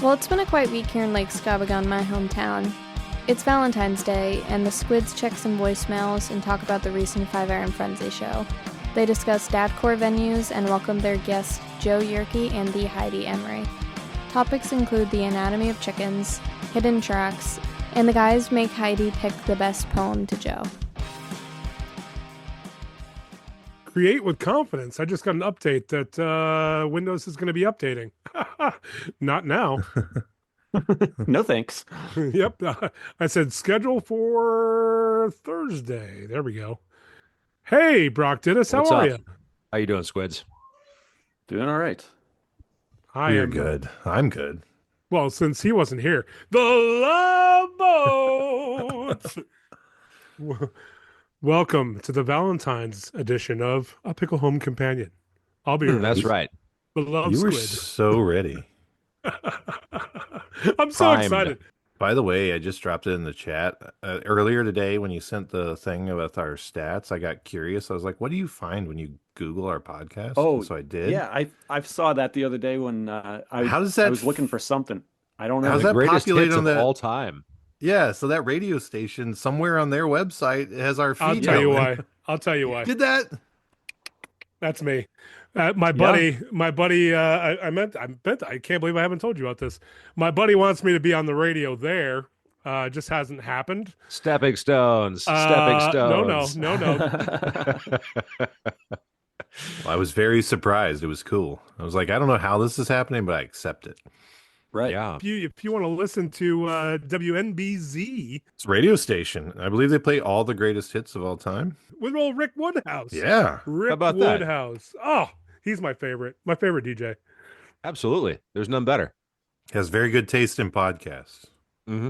Well, it's been a quiet week here in Lake Scabagon, my hometown. It's Valentine's Day, and the Squids check some voicemails and talk about the recent 5 Iron Frenzy show. They discuss dadcore venues and welcome their guests Joe Yerke and the Heidi Emery. Topics include the anatomy of chickens, hidden tracks, and the guys make Heidi pick the best poem to Joe. Create with confidence. I just got an update that Windows is going to be updating. Not now. No thanks. Yep. I said schedule for Thursday. There we go. Hey, Brock Dittus, how are you? How you doing, Squids? Doing all right. You're good. I'm good. Well, since he wasn't here, the Love Boat. Welcome to the Valentine's edition of A Pickle Home Companion. I'll be right. That's right. The Love You were Squid. so ready. I'm so excited. By the way, I just dropped it in the chat earlier today when you sent the thing with our stats. I got curious. I was like, "What do you find when you Google our podcast?" Oh, so I did. Yeah, I saw that the other day when How does that I was looking for something. I don't know. How's The that greatest populate hits on of that? all time. Yeah, so that radio station somewhere on their website has our feed. I'll tell you going. why. I'll tell you why. Did that? That's me. My buddy. I can't believe I haven't told you about this. My buddy wants me to be on the radio there. Just hasn't happened. Stepping stones. Stepping stones. No. Well, I was very surprised. It was cool. I was like, I don't know how this is happening, but I accept it. Right. Yeah. If you want to listen to WNBZ It's a radio station. I believe they play all the greatest hits of all time. with old Rick Woodhouse. Yeah. Rick How about that? Woodhouse. Oh, he's my favorite. My favorite DJ. Absolutely. There's none better. Has very good taste in podcasts. Mm-hmm.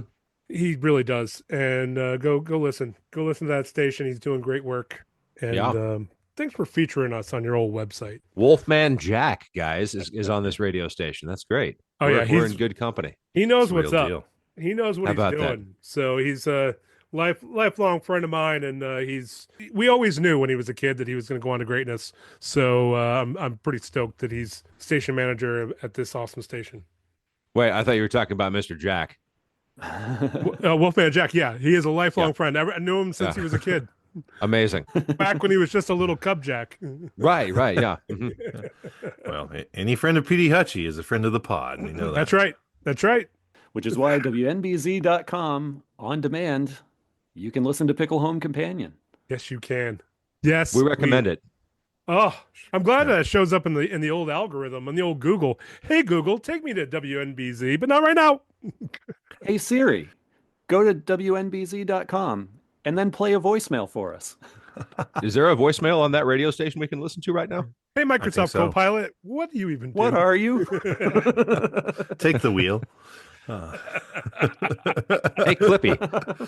He really does. And go listen. Go listen to that station. He's doing great work. And Yeah. thanks for featuring us on your old website. Wolfman Jack, guys, is on this radio station. That's great. Oh, we're, yeah, we're he's- in good company. He knows It's a what's real up. deal. He knows what How he's about that? doing. So he's a lifelong friend of mine, and we always knew when he was a kid that he was going to go on to greatness. So I'm pretty stoked that he's station manager at this awesome station. Wait, I thought you were talking about Mr. Jack. Wolfman Jack, yeah, he is a lifelong Yeah. friend. I knew him since Yeah. he was a kid, Amazing. back when he was just a little cub Jack. Right, yeah. Mhm. Well, any friend of Petey Hutchie is a friend of the pod. We know that. That's right. That's right. Which is why WNBZ.com on demand, you can listen to Pickle Home Companion. Yes, you can. Yes, We recommend it. Oh, I'm glad that it shows up in the old algorithm, in the old Google. Hey, Google, take me to WNBZ, but not right now. Hey Siri, go to WNBZ.com and then play a voicemail for us. Is there a voicemail on that radio station we can listen to right now? Hey, Microsoft so. Copilot, what do you even do? What are you? Take the wheel. Hey, Clippy,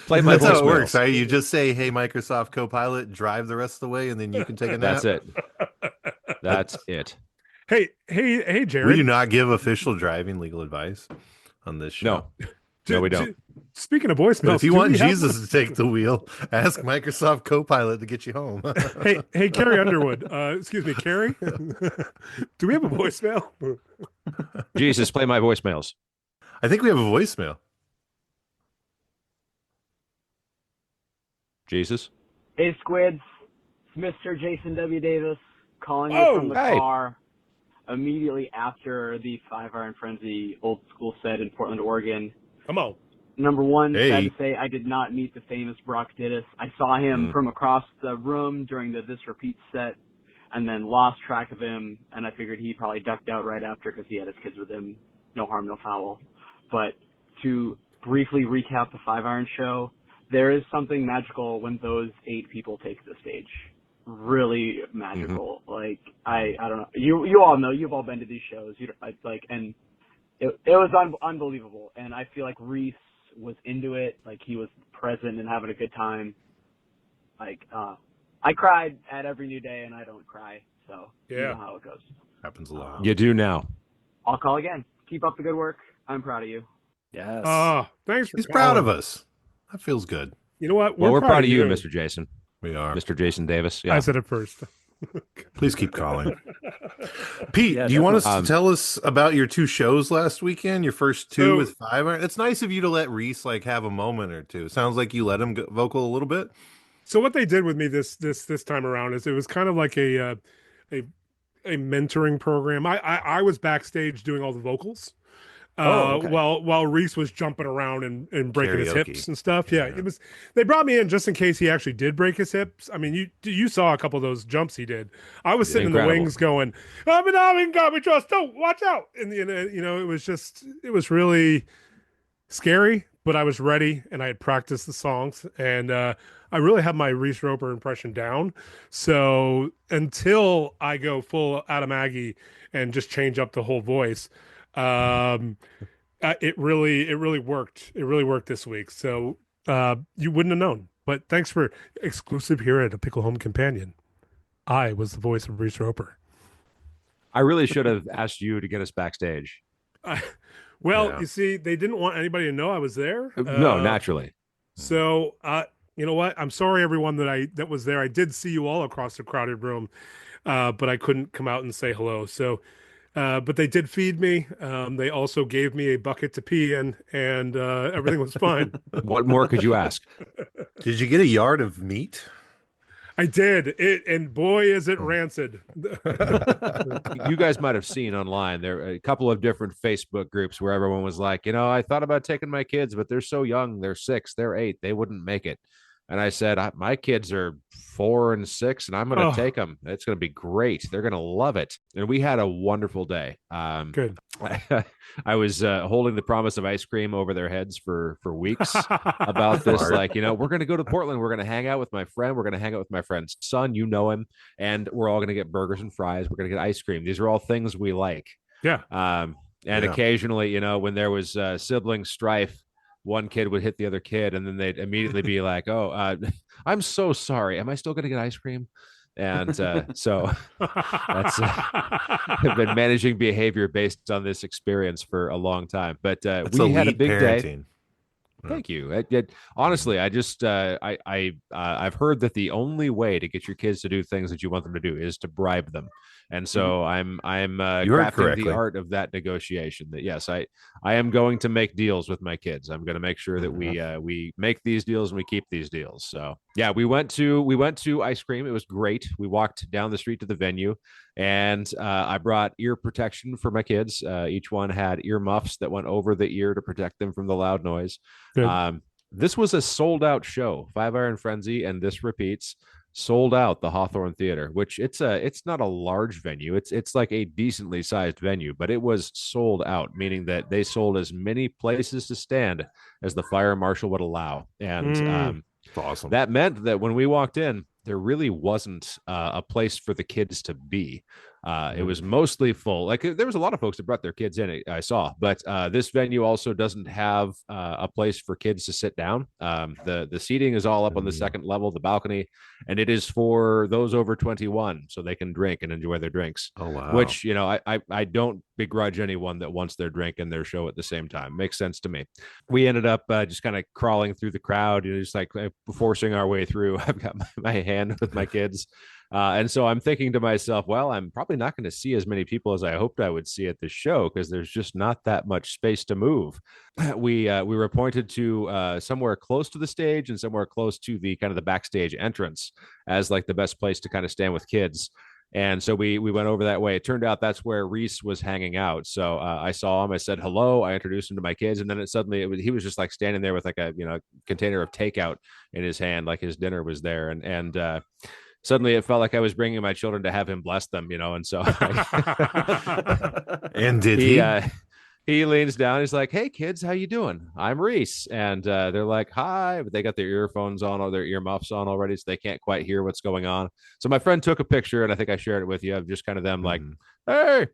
play my That's how it voicemails. works, right? You just say, "Hey, Microsoft Copilot, drive the rest of the way," and then you can take a nap. That's it. That's it. Hey, We Jared. do not give official driving legal advice on this show. No, we don't. Speaking of But voicemails, if you do want we have- Jesus to take the wheel, ask Microsoft Copilot to get you home. hey, Carrie Underwood. Excuse me, Carrie. Do we have a voicemail? Jesus, play my voicemails. I think we have a voicemail. Jesus. Hey, Squids. It's Mr. Jason W. Davis calling you Oh, from the hey. car immediately after the 5 Iron Frenzy old school set in Portland, Oregon. Come on. Number one, Hey. sad to say, I did not meet the famous Brock Dittus. I saw him from across the room during the This Repeats set and then lost track of him, and I figured he probably ducked out right after because he had his kids with him. No harm, no foul. But to briefly recap the 5 Iron show, there is something magical when those 8 people take the stage. Really magical. Like, I don't know. You all know. You've all been to these shows. And it was unbelievable. And I feel like Reese was into it. Like, he was present and having a good time. Like, I cried at every new day, and I don't cry. So, you Yeah. know how it goes. Happens a lot. You do now. I'll call again. Keep up the good work. I'm proud of you. Yes. Thanks for He's proud of calling. us. That feels good. You know what? Well, we're proud of you, Mr. Jason. We are. Mr. Jason Davis. Yeah. I said it first. Please keep calling. Pete, Yeah, do you want us definitely. to tell us about your two shows last weekend? Your first two So, with 5 Iron? It's nice of you to let Reese like have a moment or two. Sounds like you let him go vocal a little bit. so what they did with me this time around is it was kind of like a a mentoring program. I was backstage doing all the vocals. Oh, okay. While Reese was jumping around and breaking his hips Karaoke. and stuff. Yeah, Yeah. it was. They brought me in just in case he actually did break his hips. I mean, you saw a couple of those jumps he did. I was sitting in the Incredible. wings going, "I'm in God we trust. Don't watch out!" And it was really scary, but I was ready and I had practiced the songs and I really have my Reese Roper impression down. So until I go full Adam Aggie and just change up the whole voice, um, it really worked. It really worked this week. So you wouldn't have known. But thanks for exclusive here at a Pickle Home Companion. I was the voice of Reese Roper. I really should have asked you to get us backstage. Well, Yeah. you see, they didn't want anybody to know I was there. No, naturally. So, you know what? I'm sorry, everyone that was there. I did see you all across the crowded room, but I couldn't come out and say hello. So, but they did feed me. They also gave me a bucket to pee in, and everything was fine. What more could you ask? Did you get a yard of meat? I did it, and boy, is it rancid. You guys might have seen online there are a couple of different Facebook groups where everyone was like, I thought about taking my kids, but they're so young. They're 6, they're 8, they wouldn't make it. And I said, my kids are 4 and 6, and I'm going to Oh. take them. It's going to be great. They're going to love it. And we had a wonderful day. Good. I was holding the promise of ice cream over their heads for weeks about this. Smart. Like, we're going to go to Portland. We're going to hang out with my friend. We're going to hang out with my friend's son. You know him. And we're all going to get burgers and fries. We're going to get ice cream. These are all things we like. Yeah. And Yeah. occasionally, when there was sibling strife, one kid would hit the other kid, and then they'd immediately be like, "Oh, I'm so sorry. Am I still going to get ice cream?" And so that's I've been managing behavior based on this experience for a long time. But That's we had a elite big day. parenting. Thank you. Honestly, I just I've heard that the only way to get your kids to do things that you want them to do is to bribe them, and so I'm You heard crafting correctly. the art of that negotiation. That yes, I am going to make deals with my kids. I'm going to make sure that we make these deals and we keep these deals. So yeah, we went to ice cream. It was great. We walked down the street to the venue, and I brought ear protection for my kids. Each one had ear muffs that went over the ear to protect them from the loud noise. Good. This was a sold out show. 5 Iron Frenzy, and this repeats, sold out the Hawthorne Theater, which it's not a large venue. It's like a decently sized venue, but it was sold out, meaning that they sold as many places to stand as the fire marshal would allow. And It's awesome. that meant that when we walked in, there really wasn't a place for the kids to be. It was mostly full. Like there was a lot of folks that brought their kids in, I saw, but this venue also doesn't have a place for kids to sit down. The seating is all up on the second level, the balcony, and it is for those over 21, so they can drink and enjoy their drinks. Oh wow. Which I don't begrudge anyone that wants their drink and their show at the same time. Makes sense to me. We ended up just kind of crawling through the crowd, just like forcing our way through. I've got my hand with my kids. And so I'm thinking to myself, well, I'm probably not going to see as many people as I hoped I would see at the show because there's just not that much space to move. We were pointed to somewhere close to the stage and somewhere close to the kind of the backstage entrance as like the best place to kind of stand with kids. And so we went over that way. It turned out that's where Reese was hanging out. So I saw him. I said hello. I introduced him to my kids, and then he was just like standing there with like a container of takeout in his hand, like his dinner was there. And suddenly it felt like I was bringing my children to have him bless them, and so And did he? He leans down. He's like, "Hey kids, how you doing? I'm Reese." And they're like, "Hi," but they got their earphones on or their earmuffs on already, so they can't quite hear what's going on. So my friend took a picture, and I think I shared it with you, of just kind of them like, "Hey,"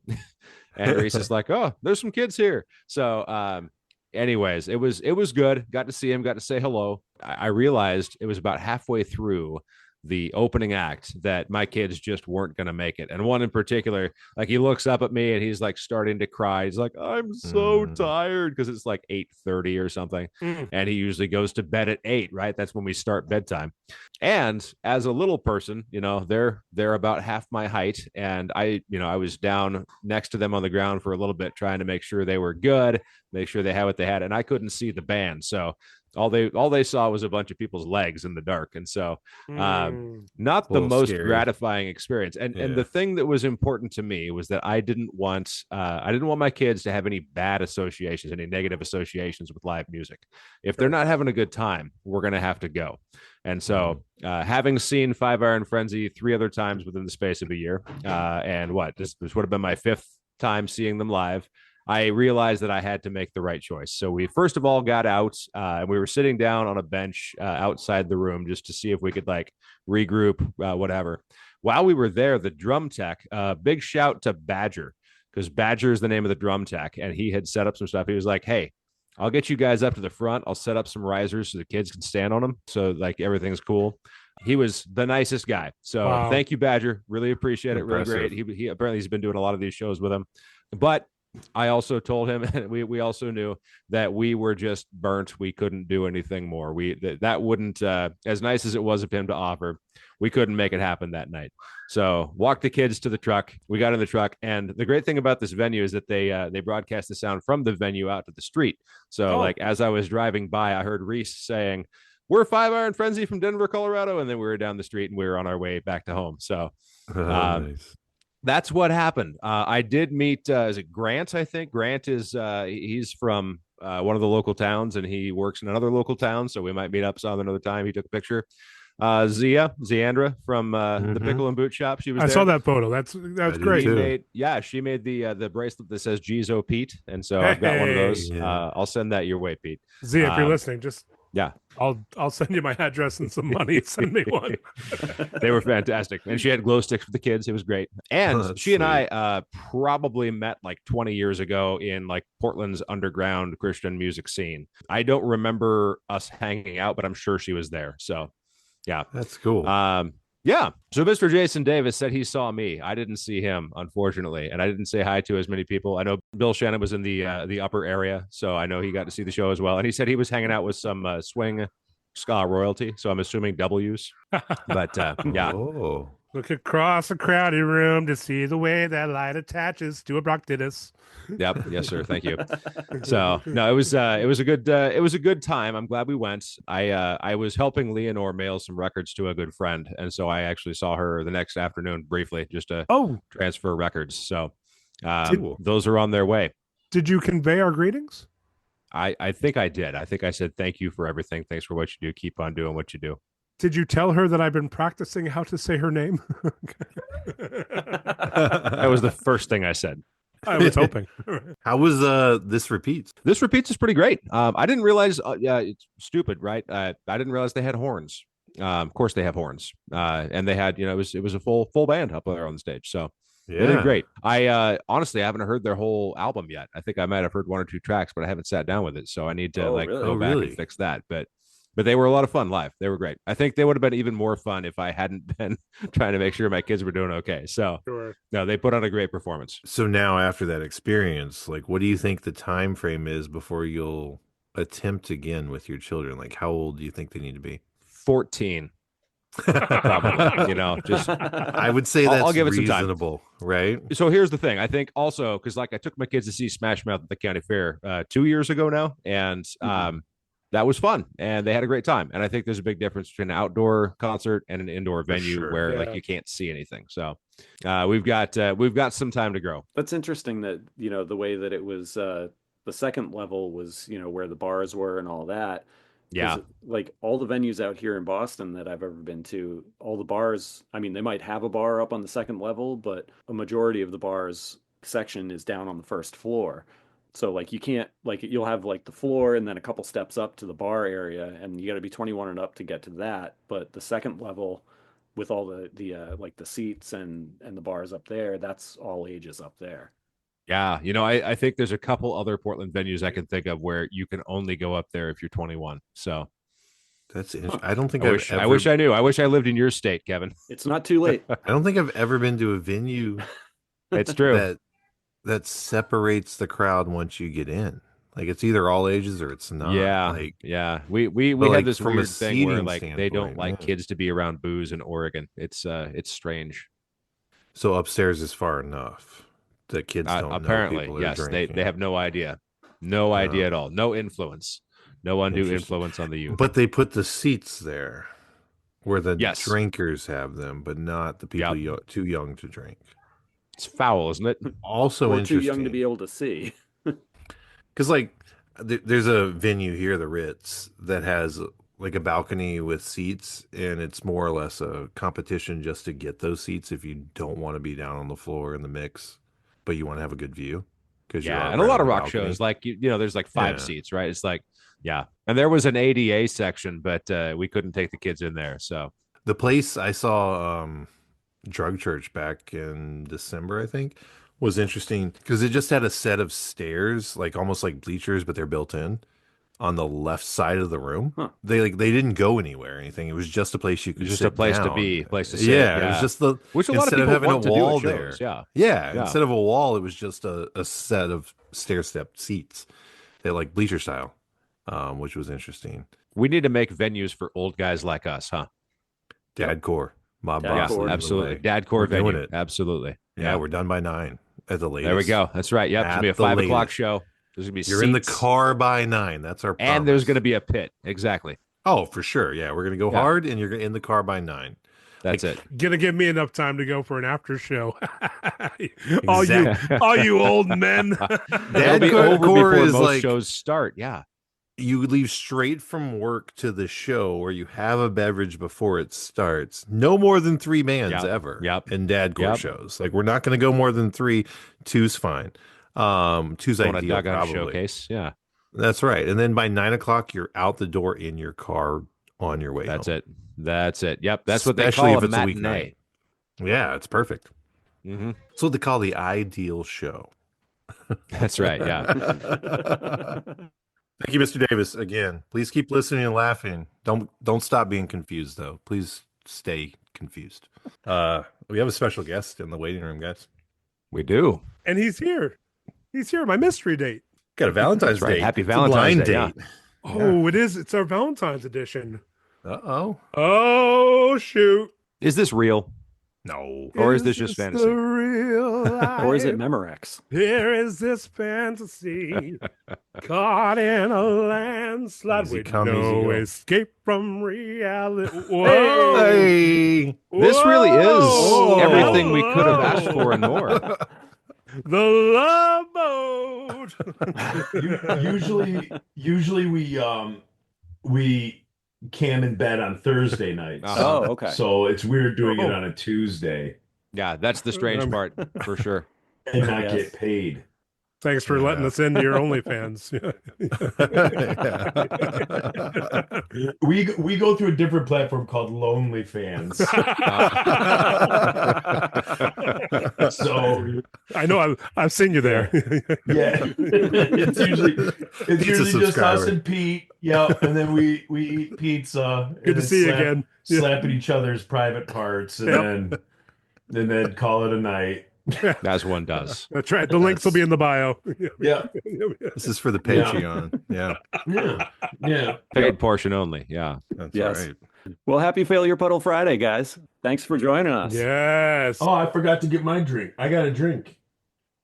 and Reese is like, "Oh, there's some kids here." So anyways, it was good. Got to see him, got to say hello. I realized it was about halfway through the opening act that my kids just weren't going to make it. And one in particular, like he looks up at me and he's like starting to cry. He's like, I'm so tired, because it's like 8:30 or something. And he usually goes to bed at 8, right? That's when we start bedtime. And as a little person, they're about half my height. And I was down next to them on the ground for a little bit, trying to make sure they were good, make sure they had what they had. And I couldn't see the band. So all they saw was a bunch of people's legs in the dark. And so not the most gratifying experience. And the thing that was important to me was that I didn't want my kids to have any bad associations, any negative associations with live music. If they're not having a good time, we're going to have to go. And so having seen Five Iron Frenzy 3 other times within the space of a year, and this would have been my 5th time seeing them live, I realized that I had to make the right choice. So we first of all got out, and we were sitting down on a bench outside the room just to see if we could like regroup, whatever. While we were there, the drum tech, big shout to Badger, because Badger is the name of the drum tech, and he had set up some stuff. He was like, hey, I'll get you guys up to the front. I'll set up some risers so the kids can stand on them. So like everything's cool. He was the nicest guy. So Thank you, Badger. Really appreciate it. Really great. He apparently he's been doing a lot of these shows with him. But I also told him, and we also knew that we were just burnt. We couldn't do anything more. That wouldn't, as nice as it was of him to offer, we couldn't make it happen that night. So walked the kids to the truck. We got in the truck, and the great thing about this venue is that they broadcast the sound from the venue out to the street. So like as I was driving by, I heard Reese saying, "We're Five Iron Frenzy from Denver, Colorado," and then we were down the street and we were on our way back to home. So nice. That's what happened. I did meet, is it Grant? I think Grant is, he's from one of the local towns, and he works in another local town. So we might meet up some another time. He took a picture. Zeandra from the Pickle and Boot Shop. She was there. I saw that photo. That's great. She made the bracelet that says Gizo Pete. And so I've got one of those. Yeah. I'll send that your way, Pete. Z, if you're listening, just yeah, I'll send you my address and some money. Send me one. They were fantastic, and she had glow sticks for the kids. It was great. And she and I probably met like 20 years ago in like Portland's underground Christian music scene. I don't remember us hanging out, but I'm sure she was there. So yeah, that's cool. Yeah. So Mr. Jason Davis said he saw me. I didn't see him, unfortunately, and I didn't say hi to as many people. I know Bill Shannon was in the upper area, so I know he got to see the show as well. And he said he was hanging out with some swing ska royalty, so I'm assuming W's. But yeah. Oh. Look across a crowded room to see the way that light attaches to a bronchitis. Yep. Yes, sir. Thank you. So no, it was a good time. I'm glad we went. I was helping Leonore mail some records to a good friend, and so I actually saw her the next afternoon briefly just to transfer records. So those are on their way. Did you convey our greetings? I think I did. I think I said thank you for everything. Thanks for what you do. Keep on doing what you do. Did you tell her that I've been practicing how to say her name? That was the first thing I said. I was hoping. How was This Repeats? This Repeats is pretty great. I didn't realize, it's stupid, right? I didn't realize they had horns. Of course they have horns. And they had, it was a full band up there on the stage. So yeah. They did great. I honestly haven't heard their whole album yet. I think I might have heard 1 or 2 tracks, but I haven't sat down with it. So I need to go back and fix that. But they were a lot of fun live. They were great. I think they would have been even more fun if I hadn't been trying to make sure my kids were doing okay. So no, they put on a great performance. So now after that experience, like what do you think the time frame is before you'll attempt again with your children? Like how old do you think they need to be? 14. Probably, just I would say that's I'll give it reasonable, some time. Right? So here's the thing. I think also because like I took my kids to see Smash Mouth at the county fair 2 years ago now, and that was fun, and they had a great time. And I think there's a big difference between an outdoor concert and an indoor venue where like you can't see anything. So we've got some time to grow. That's interesting that the way that it was the second level was where the bars were and all that. Yeah, like all the venues out here in Boston that I've ever been to, all the bars, I mean, they might have a bar up on the second level, but a majority of the bars section is down on the first floor. So like you can't, like you'll have like the floor and then a couple steps up to the bar area, and you got to be 21 and up to get to that. But the second level with all the like the seats and the bars up there, that's all ages up there. Yeah, I think there's a couple other Portland venues I can think of where you can only go up there if you're 21. So That's interesting. I don't think I wish I knew. I wish I lived in your state, Kevin. It's not too late. I don't think I've ever been to a venue It's true. that separates the crowd once you get in. Like it's either all ages or it's not. Yeah, Like, yeah. We but, have like, this from a weird thing where seating like they standpoint, don't like yeah. kids to be around booze in Oregon. It's strange. So upstairs is far enough that kids don't Apparently, know people are yes. drinking. They have no idea. No idea at all. No influence. No undue influence on the youth. But they put the seats there where the Yes. drinkers have them, but not the people too young to drink. It's foul, isn't it? Also Or interesting. too young to be able to see. Because, like, there's a venue here, the Ritz, that has like a balcony with seats, and it's more or less a competition just to get those seats if you don't want to be down on the floor in the mix, but you want to have a good view. Yeah, and a lot of rock shows, like there's like 5 seats, right? It's like, yeah, and there was an ADA section, but we couldn't take the kids in there. So the place I saw, Drug Church, back in December, I think, was interesting because it just had a set of stairs, like almost like bleachers, but they're built in on the left side of the room. Huh. They didn't go anywhere or anything. It was just a place you could just sit a place down. to be, place to sit. Yeah, it was just which a lot of instead people having want a to do wall at there. shows. Yeah. Instead of a wall, it was just a set of stair step seats. They like bleacher style, which was interesting. We need to make venues for old guys like us, huh? Dadcore, Mob Dadcore, Boss, absolutely. Dadcore We're venue, doing it. Absolutely. Yeah, we're done by 9 at the latest. There we go. That's right. Yep, it's gonna be a 5 o'clock show. There's gonna be You're in the seats, car by 9. That's our promise. and there's gonna be a pit. Exactly. Oh, for sure. Yeah, we're gonna go hard, and you're in the car by 9. That's it. Gonna give me enough time to go for an after show. all you old men. That'll be over before most shows start. Yeah. You leave straight from work to the show where you have a beverage before it starts. No more than 3 bands ever. Yep. In Dadcore shows. Like, we're not going to go more than 3. 2's fine. 2's ideal, probably. Showcase. Yeah. That's right. And then by 9 o'clock, you're out the door in your car on your way home. That's it. Yep. That's what Especially they call if it's a a matinee. Yeah, it's perfect. Mm-hmm. That's what they call the ideal show. That's right. Yeah. Thank you, Mr. Davis. Again, please keep listening and laughing. Don't stop being confused, though. Please stay confused. We have a special guest in the waiting room, guys. We do. And he's here. He's here. My mystery date. Got a Valentine's right. date. Happy It's a Valentine's blind Day. date. Yeah. Oh, it is. It's our Valentine's edition. Uh-oh. Oh, shoot. Is this real? No. Or is this just fantasy? The real life? Or is it Memorex? Here is this fantasy caught in a landslide Easy with come, easy no go. escape from reality. Whoa. Hey. This really Whoa. is everything we could have asked for and more. The love boat. Usually we cam in bed on Thursday nights. Oh, okay. So it's weird doing it on a Tuesday Yeah, that's the strange part for sure. and not Yes. get paid. Thanks for letting us into your OnlyFans. We go through a different platform called Lonely Fans. So I know I've seen you there. yeah, it's usually just us subscriber. and Pete. Yeah, and then we eat pizza. Good to see you again. Yeah. Slapping each other's private parts, and then call it a night. As one does. That's right. The links will be in the bio. Yeah, This is for the Patreon. Yeah. yeah. Paid portion only. Yeah. That's Yes. right. Well, happy Failure Puddle Friday, guys. Thanks for joining us. Yes. Oh, I forgot to get my drink. I got a drink.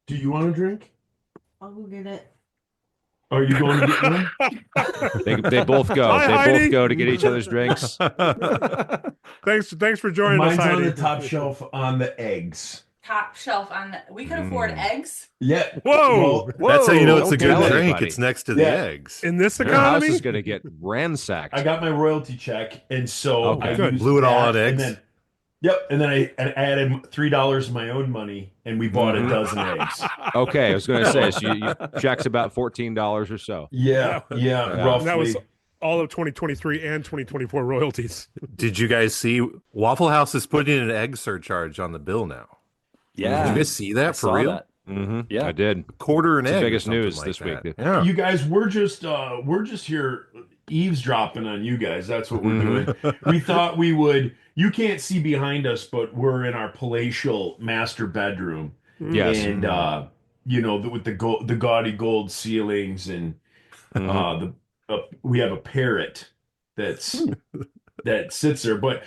Do you want a drink? I'll go get it. Are you going to get one? They both go. Hi, They Heidi. both go to get each other's drinks. Thanks for joining Mine's us, Heidi. on the top shelf on the eggs. Top shelf on the. We could afford eggs. Yeah. Whoa. That's how you know it's Don't a good tell drink. anybody. It's next to the Yeah. eggs. In this Your house economy, is going to get ransacked. I got my royalty check, and so Okay. I Good. used Blew it all that, on eggs? And then, yep, and then I added $3 of my own money, and we bought a dozen eggs. Okay, I was going to say, so you checks about $14 or so. Yeah, roughly. that was all of 2023 and 2024 royalties. Did you guys see Waffle House is putting an egg surcharge on the bill now? Yeah. Did you guys see that I for saw real? that. Mm-hmm. Yeah. I did. Quarter an It's the egg. or biggest something news like this that. week. Yeah. You guys, we're just here. eavesdropping on you guys. That's what we're doing. We thought we would. You can't see behind us, but we're in our palatial master bedroom. Yes. And with the gaudy gold ceilings, and we have a parrot that sits there. But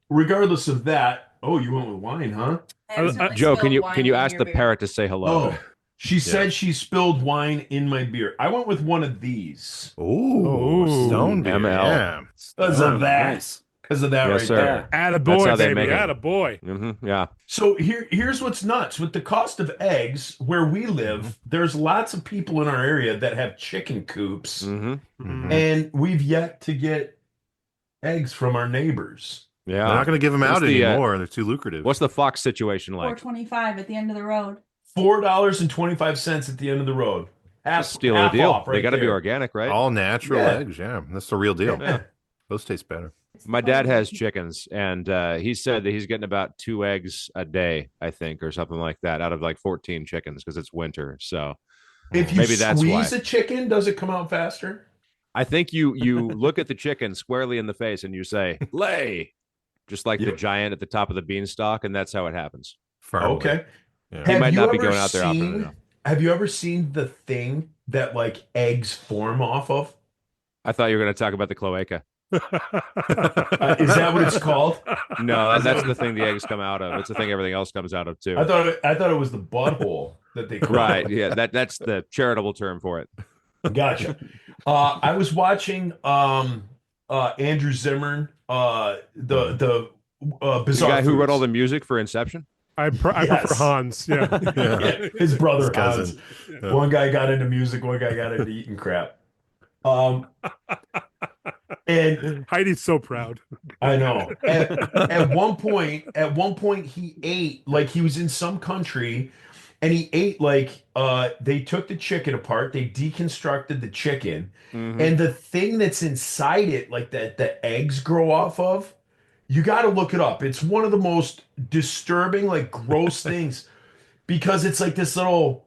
regardless of that, you went with wine, huh? Joe, can you ask the parrot to say hello? Oh, she said she spilled wine in my beer. I went with one of these. Ooh, stone beer. ML. Yeah. Because of that. Nice. Because of that Yes, right sir. there. Atta That's boy, how they baby. make it. Atta boy. Yeah. So here's what's nuts. With the cost of eggs, where we live, there's lots of people in our area that have chicken coops, and we've yet to get eggs from our neighbors. Yeah. They're not going to give them out the, anymore. They're too lucrative. What's the fox situation like? $4.25 at the end of the road. $4.25 at the end of the road. Steal a deal. Off right they got to be there. organic, right? All natural eggs. Yeah, that's the real deal. Yeah. Those taste better. My dad has chickens, and he said that he's getting about 2 eggs a day, I think, or something like that, out of like 14 chickens because it's winter. So If you maybe that's why. squeeze a chicken, does it come out faster? I think you look at the chicken squarely in the face and you say, lay, just like the giant at the top of the beanstalk, and that's how it happens. Firmly. Okay. Yeah. He might you not be ever going out there often enough. Have you ever seen the thing that like eggs form off of? I thought you were going to talk about the cloaca. Is that what it's called? No, that's the thing the eggs come out of. It's the thing everything else comes out of too. I thought it was the butthole that they call Right. it. Yeah, that's the charitable term for it. Gotcha. I was watching Andrew Zimmern, the The Bizarre guy who wrote Foods. all the music for Inception. I prefer Hans. Yeah. Yeah, his brother His cousin. Hans. Yeah. One guy got into music, one guy got into eating crap. And Heidi's so proud. I know. At one point he ate like he was in some country, and he ate like they took the chicken apart, they deconstructed the chicken, and the thing that's inside it, like that the eggs grow off of, you got to look it up. It's one of the most disturbing, like gross things, because it's like this little,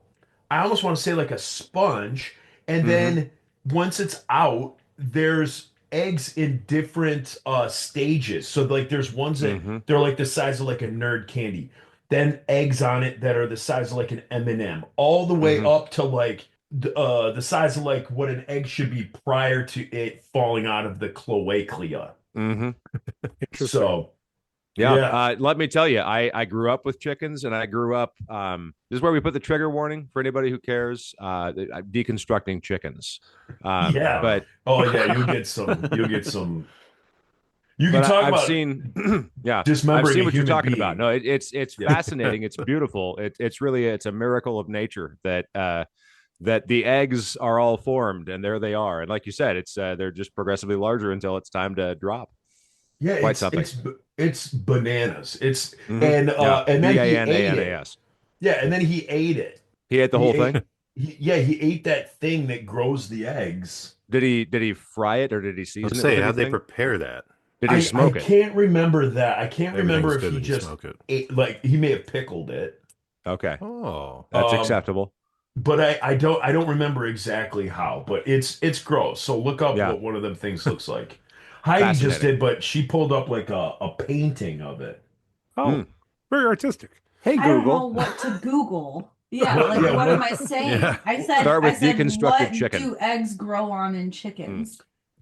I almost want to say like a sponge, and then once it's out, there's eggs in different stages. So like there's ones that they're like the size of like a nerd candy, then eggs on it that are the size of like an M&M, all the way up to like the size of like what an egg should be prior to it falling out of the cloaca. So yeah. Let me tell you, I grew up with chickens, and I grew up this is where we put the trigger warning for anybody who cares, deconstructing chickens. But you'll get some you can talk I've about seen I've dismembering seen a what you're human talking being. about. No, it's fascinating. It's beautiful. It's really a miracle of nature that that the eggs are all formed, and there they are. And like you said, it's they're just progressively larger until it's time to drop. Yeah, Quite something. It's bananas. It's and then BANANAS. he ate it. Yeah, and then he ate it. He ate the whole thing. He ate that thing that grows the eggs. Did he fry it, or did he season Let's it? say, with how'd they anything? prepare that? Did he smoke I it? can't remember that. I can't remember if Everything's good he when you just smoke it. ate, like he may have pickled it. Okay, Oh, that's acceptable. But I don't remember exactly how. But it's gross. So look up what one of them things looks like. Heidi just did, but she pulled up like a painting of it. Oh, very artistic. Hey, I don't know Google. what to Google. Yeah, What- like yeah, what what- am I saying? Yeah. I said, Start with what deconstructed chicken. do eggs grow on in chickens?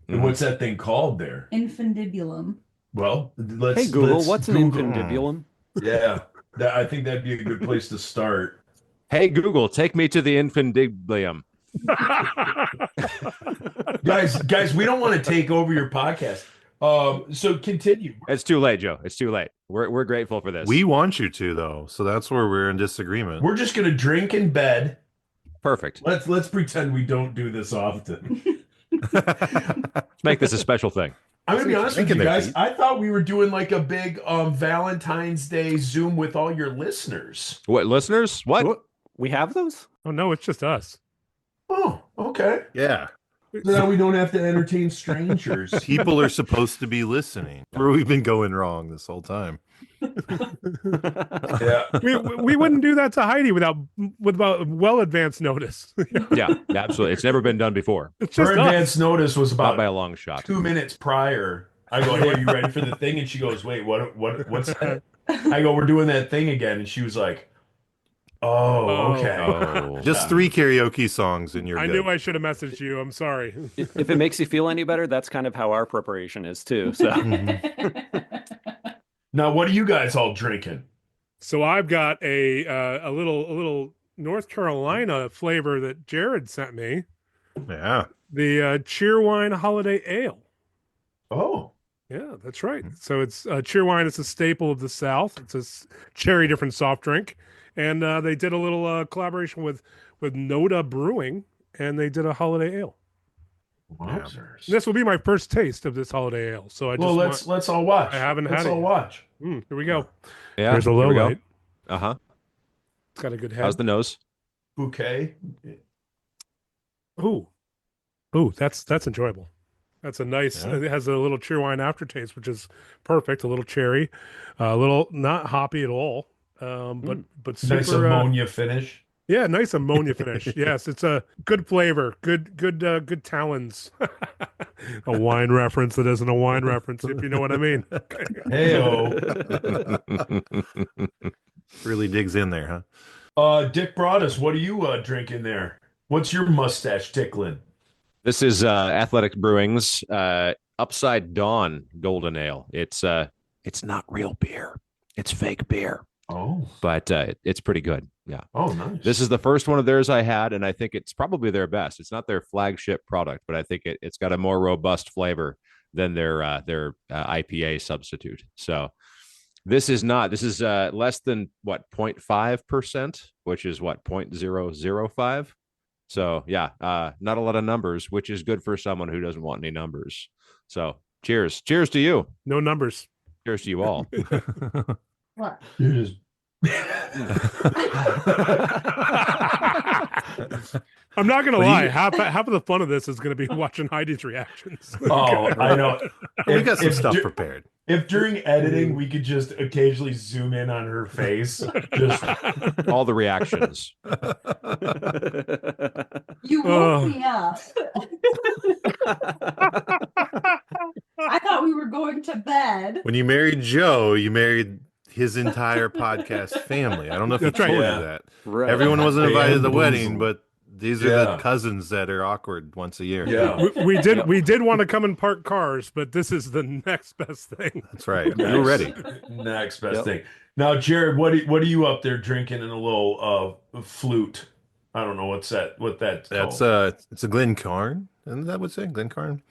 And what's that thing called there? Infundibulum. Well, let's. Hey, Google. let's What's an Google. infundibulum? Yeah, I think that'd be a good place to start. Hey Google, take me to the infundibulium. guys, we don't want to take over your podcast. So continue. It's too late, Joe. It's too late. We're grateful for this. we want you to though, so that's where we're in disagreement. We're just gonna drink in bed. Perfect. Let's pretend we don't do this often. Let's make this a special thing. I'm gonna be honest with you Drinking their guys. feet. I thought we were doing like a big Valentine's Day Zoom with all your listeners. What, listeners? What? We have those? Oh no, it's just us. Oh, okay. Yeah, Now we don't have to entertain strangers. People are supposed to be listening. Where we've been going wrong this whole time. Yeah. We wouldn't do that to Heidi without well advanced notice. Yeah, absolutely. It's never been done before. It's Her just advance us. notice was Not by about a long shot. 2 minutes prior. I go, hey, are you ready for the thing? And she goes, wait, what's that? I go, we're doing that thing again. And she was like, oh, okay. Oh. Just 3 karaoke songs and you're I good. knew I should have messaged you. I'm sorry. If it makes you feel any better, that's kind of how our preparation is too. So Now, what are you guys all drinking? So I've got a little North Carolina flavor that Jared sent me. Yeah. The Cheerwine Holiday Ale. Oh, Yeah, that's right. So it's Cheerwine. It's a staple of the South. It's a cherry different soft drink, and they did a little collaboration with Noda Brewing, and they did a holiday ale. wowzers. This will be my first taste of this holiday ale. So Let's all watch. I haven't let's had it all yet. watch. Here we go. Yeah. There's a low here we go. light. Uh-huh. It's got a good head. How's the nose? Bouquet. Ooh, that's enjoyable. That's a nice. Yeah. It has a little Cheerwine aftertaste, which is perfect. A little cherry, a little not hoppy at all, but super. Nice ammonia finish. Yeah, nice ammonia finish. Yes, it's a good flavor. Good talons. A wine reference that isn't a wine reference, if you know what I mean. Hey-o. Really digs in there, huh? Dick Broadus, what are you drinking there? What's your mustache tickling? This is Athletic Brewing's Upside Dawn Golden Ale. It's not real beer. It's fake beer. Oh. But it's pretty good. Yeah. Oh, nice. This is the first one of theirs I had, and I think it's probably their best. It's not their flagship product, but I think it's got a more robust flavor than their IPA substitute. So this is less than 0.5%, which is 0.005. So yeah, not a lot of numbers, which is good for someone who doesn't want any numbers. So cheers to you. No numbers. Cheers to you all. What? You're just... I'm not gonna Well, lie. you- Half of the fun of this is gonna be watching Heidi's reactions. Oh, I know. We got some If stuff du- prepared. If during editing we could just occasionally zoom in on her face, just All the reactions. You Oh. woke me up. I thought we were going to bed. When you married Joe, you married his entire podcast family. I don't know if That's he right. told Yeah. you that. right. Everyone wasn't invited to the wedding, Bamboozled. but these are Yeah. the cousins that are awkward once a year. yeah. We did want to come and park cars, but this is the next best thing. That's right. You were ready. Next best Yep. thing. Now, Jared, what are you up there drinking in a little flute? I don't know what that's That's called. it's a Glencairn, and that would say Glencairn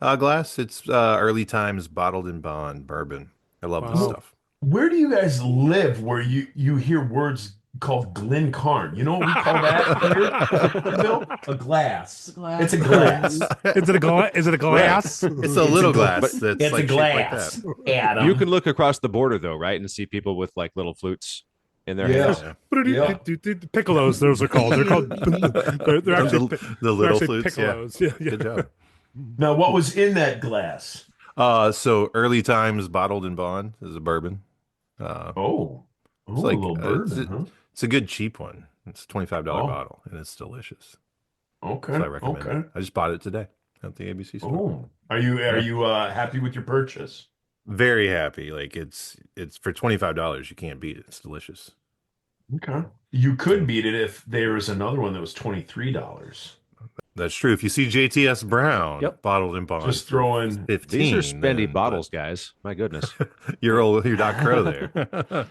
glass. It's early times bottled in bond bourbon. I love this Wow. stuff. Where do you guys live where you hear words called Glencairn? You know what we call that here, Bill? A glass. It's a glass. Is it a glass? It's a little glass It's that's a like shaped glass. like that. Adam. You can look across the border though, right, and see people with like little flutes in their Yeah. hands. Yeah. Piccolos, those are called. They're called. They're actually The they're little actually flutes. Yeah. piccolos. Yeah. Good job. Now, what was in that glass? So early times bottled in bond is a bourbon. Oh, It's like, a little bourbon, huh? It's a good cheap one. It's a $25 Oh. bottle, and it's delicious. Okay. So I recommend Okay. it. I just bought it today at the ABC store. Oh, are you happy with your purchase? Very happy. Like it's for $25. You can't beat it. It's delicious. Okay. You could beat it if there was another one that was $23. That's true. If you see JTS Brown Yep. bottled in bond, Just for throwing. 15. These are spendy then- bottles, guys. My goodness. You're Doc Crow there.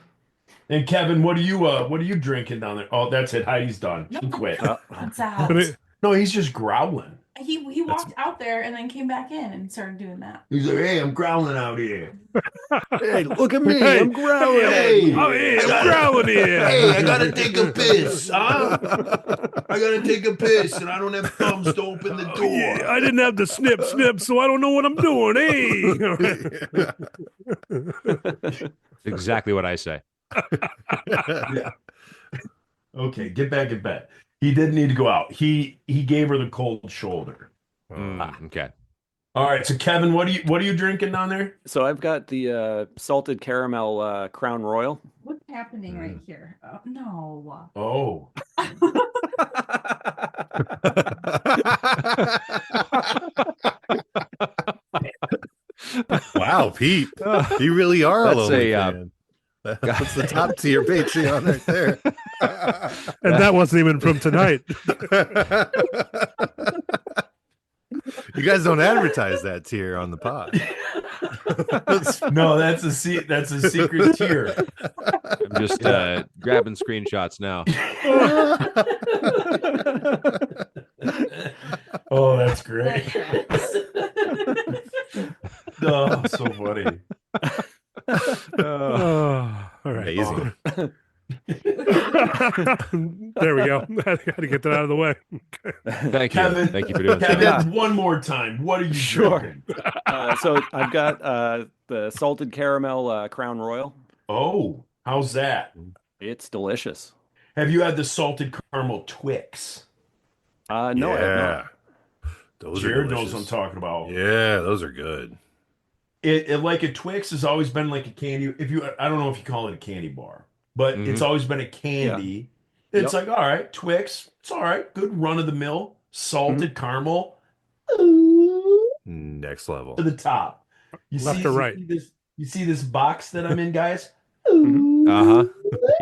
And Kevin, what are you drinking down there? Oh, that's it. Heidi's done. She quit. That's out. But it- No, he's just growling. He walked out there and then came back in and started doing that. He's like, "Hey, I'm growling out here. Hey, look at me. Hey. I'm growling. Hey. Oh, hey, I'm growling here. Hey, I gotta take a piss, huh? I gotta take a piss, and I don't have thumbs to open the door." Yeah, I didn't have the snip, so I don't know what I'm doing. Hey. Exactly what I say. Okay, get back in bed. He didn't need to go out. He gave her the cold shoulder. Okay. All right, so Kevin, what are you drinking down there? So I've got the salted caramel Crown Royal. What's happening right here? Oh, no. Oh. Wow, Pete, you really are a That's lonely a, fan. That's the top tier Patreon right there. And that wasn't even from tonight. You guys don't advertise that tier on the pod. No, that's a secret tier. I'm just grabbing screenshots now. Oh, that's great. Oh, so funny. Oh, all right. Amazing. There we go. I got to get that out of the way. Thank you. Kevin, Thank you for doing Kevin, that. one more time. What are you Sure. drinking? So I've got the salted caramel Crown Royal. Oh, how's that? It's delicious. Have you had the salted caramel Twix? No, I have not. Those Jared are knows delicious. what I'm talking about. Yeah, those are good. It like a Twix has always been like a candy. I don't know if you call it a candy bar, but it's always been a candy. Yeah. It's like, all right, Twix, it's all right, good run of the mill, salted caramel, Next level. to the top. Left or right? You see this box that I'm in, guys? You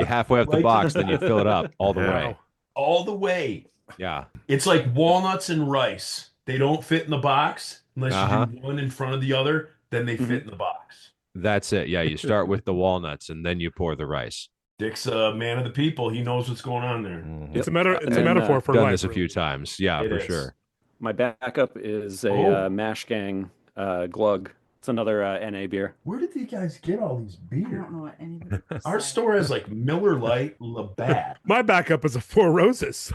halfway up the Right. box, then you fill it up all the way. Wow. All the way. Yeah. It's like walnuts and rice. They don't fit in the box unless you do one in front of the other. Then they fit in the box. That's it. Yeah. You start with the walnuts and then you pour the rice. Dick's a man of the people. He knows what's going on there. It's a matter. It's a And, metaphor for Done life. this a few times. Yeah, It for is. sure. My backup is a Oh. Mash Gang Glug. It's another NA beer. Where did you guys get all these I beers? don't know what anybody Our said. store has like Miller Lite, Labatt. My backup is a Four Roses.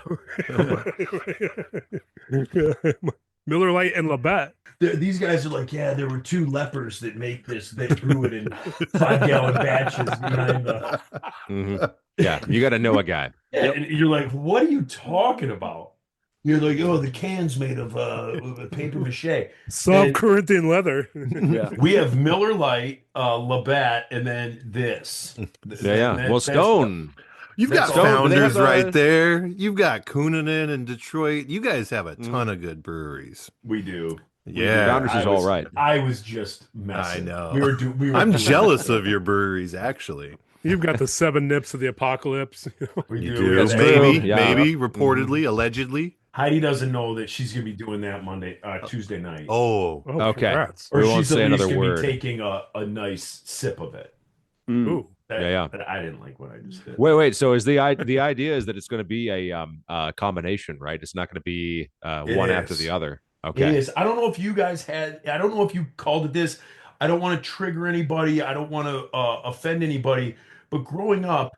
Miller Lite and Labatt. These guys are like, yeah, there were two lepers that make this. They brew it in 5-gallon batches behind the. Yeah. You got to know a guy. Yeah, and you're like, what are you talking about? You're like, oh, the can's made of paper mache. Soft Corinthian leather. Yeah. We have Miller Lite, Labatt, and then this. Yeah. Well, Stone. You've got That's all. founders They have, right there. You've got Coonanen and Detroit. You guys have a ton of good breweries. We do. Yeah. Founders is all right. I was just messing. I know. We were I'm doing- jealous of your breweries, actually. You've got the 7 nips of the apocalypse. We You do. do. That's Maybe, true. Yeah. maybe, reportedly, allegedly. Heidi doesn't know that she's gonna be doing that Tuesday night. Oh, Oh, Okay. congrats. Or We won't she's say at least another gonna word. be taking a nice sip of it. Mm. Ooh. Yeah. But I didn't like what I just did. Wait. So is the idea is that it's going to be a combination, right? It's not going to be one after is. the other. It Okay. is. I don't know if you guys had. I don't know if you called it this. I don't want to trigger anybody. I don't want to offend anybody. But growing up,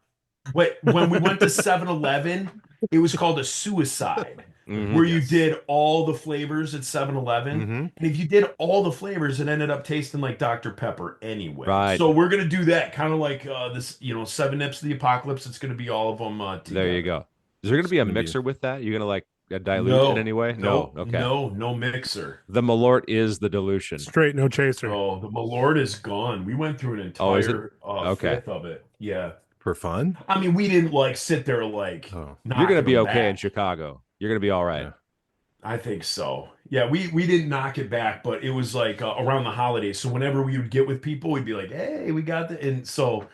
when we went to 7-Eleven, it was called a suicide, Mhm. where you did all the flavors at 7-Eleven. Mhm. And if you did all the flavors, it ended up tasting like Dr. Pepper anyway. Right. So we're gonna do that, kind of like this, 7 Nips of the Apocalypse. It's gonna be all of them. There you go. Is there going to be a gonna be- mixer with that? You're going to like dilute No. in any way? No, Okay. no mixer. The Malort is the dilution. Straight, no chaser. Oh, the Malort is gone. We went through an entire Oh, is it? Okay. fifth of it. Yeah. for fun? I mean, we didn't like sit there like. Oh. You're going to knocking be them okay in back. Chicago. You're going to be all right. Yeah. I think so. Yeah, we didn't knock it back, but it was like around the holidays. So whenever we would get with people, we'd be like, "Hey, we got the," and so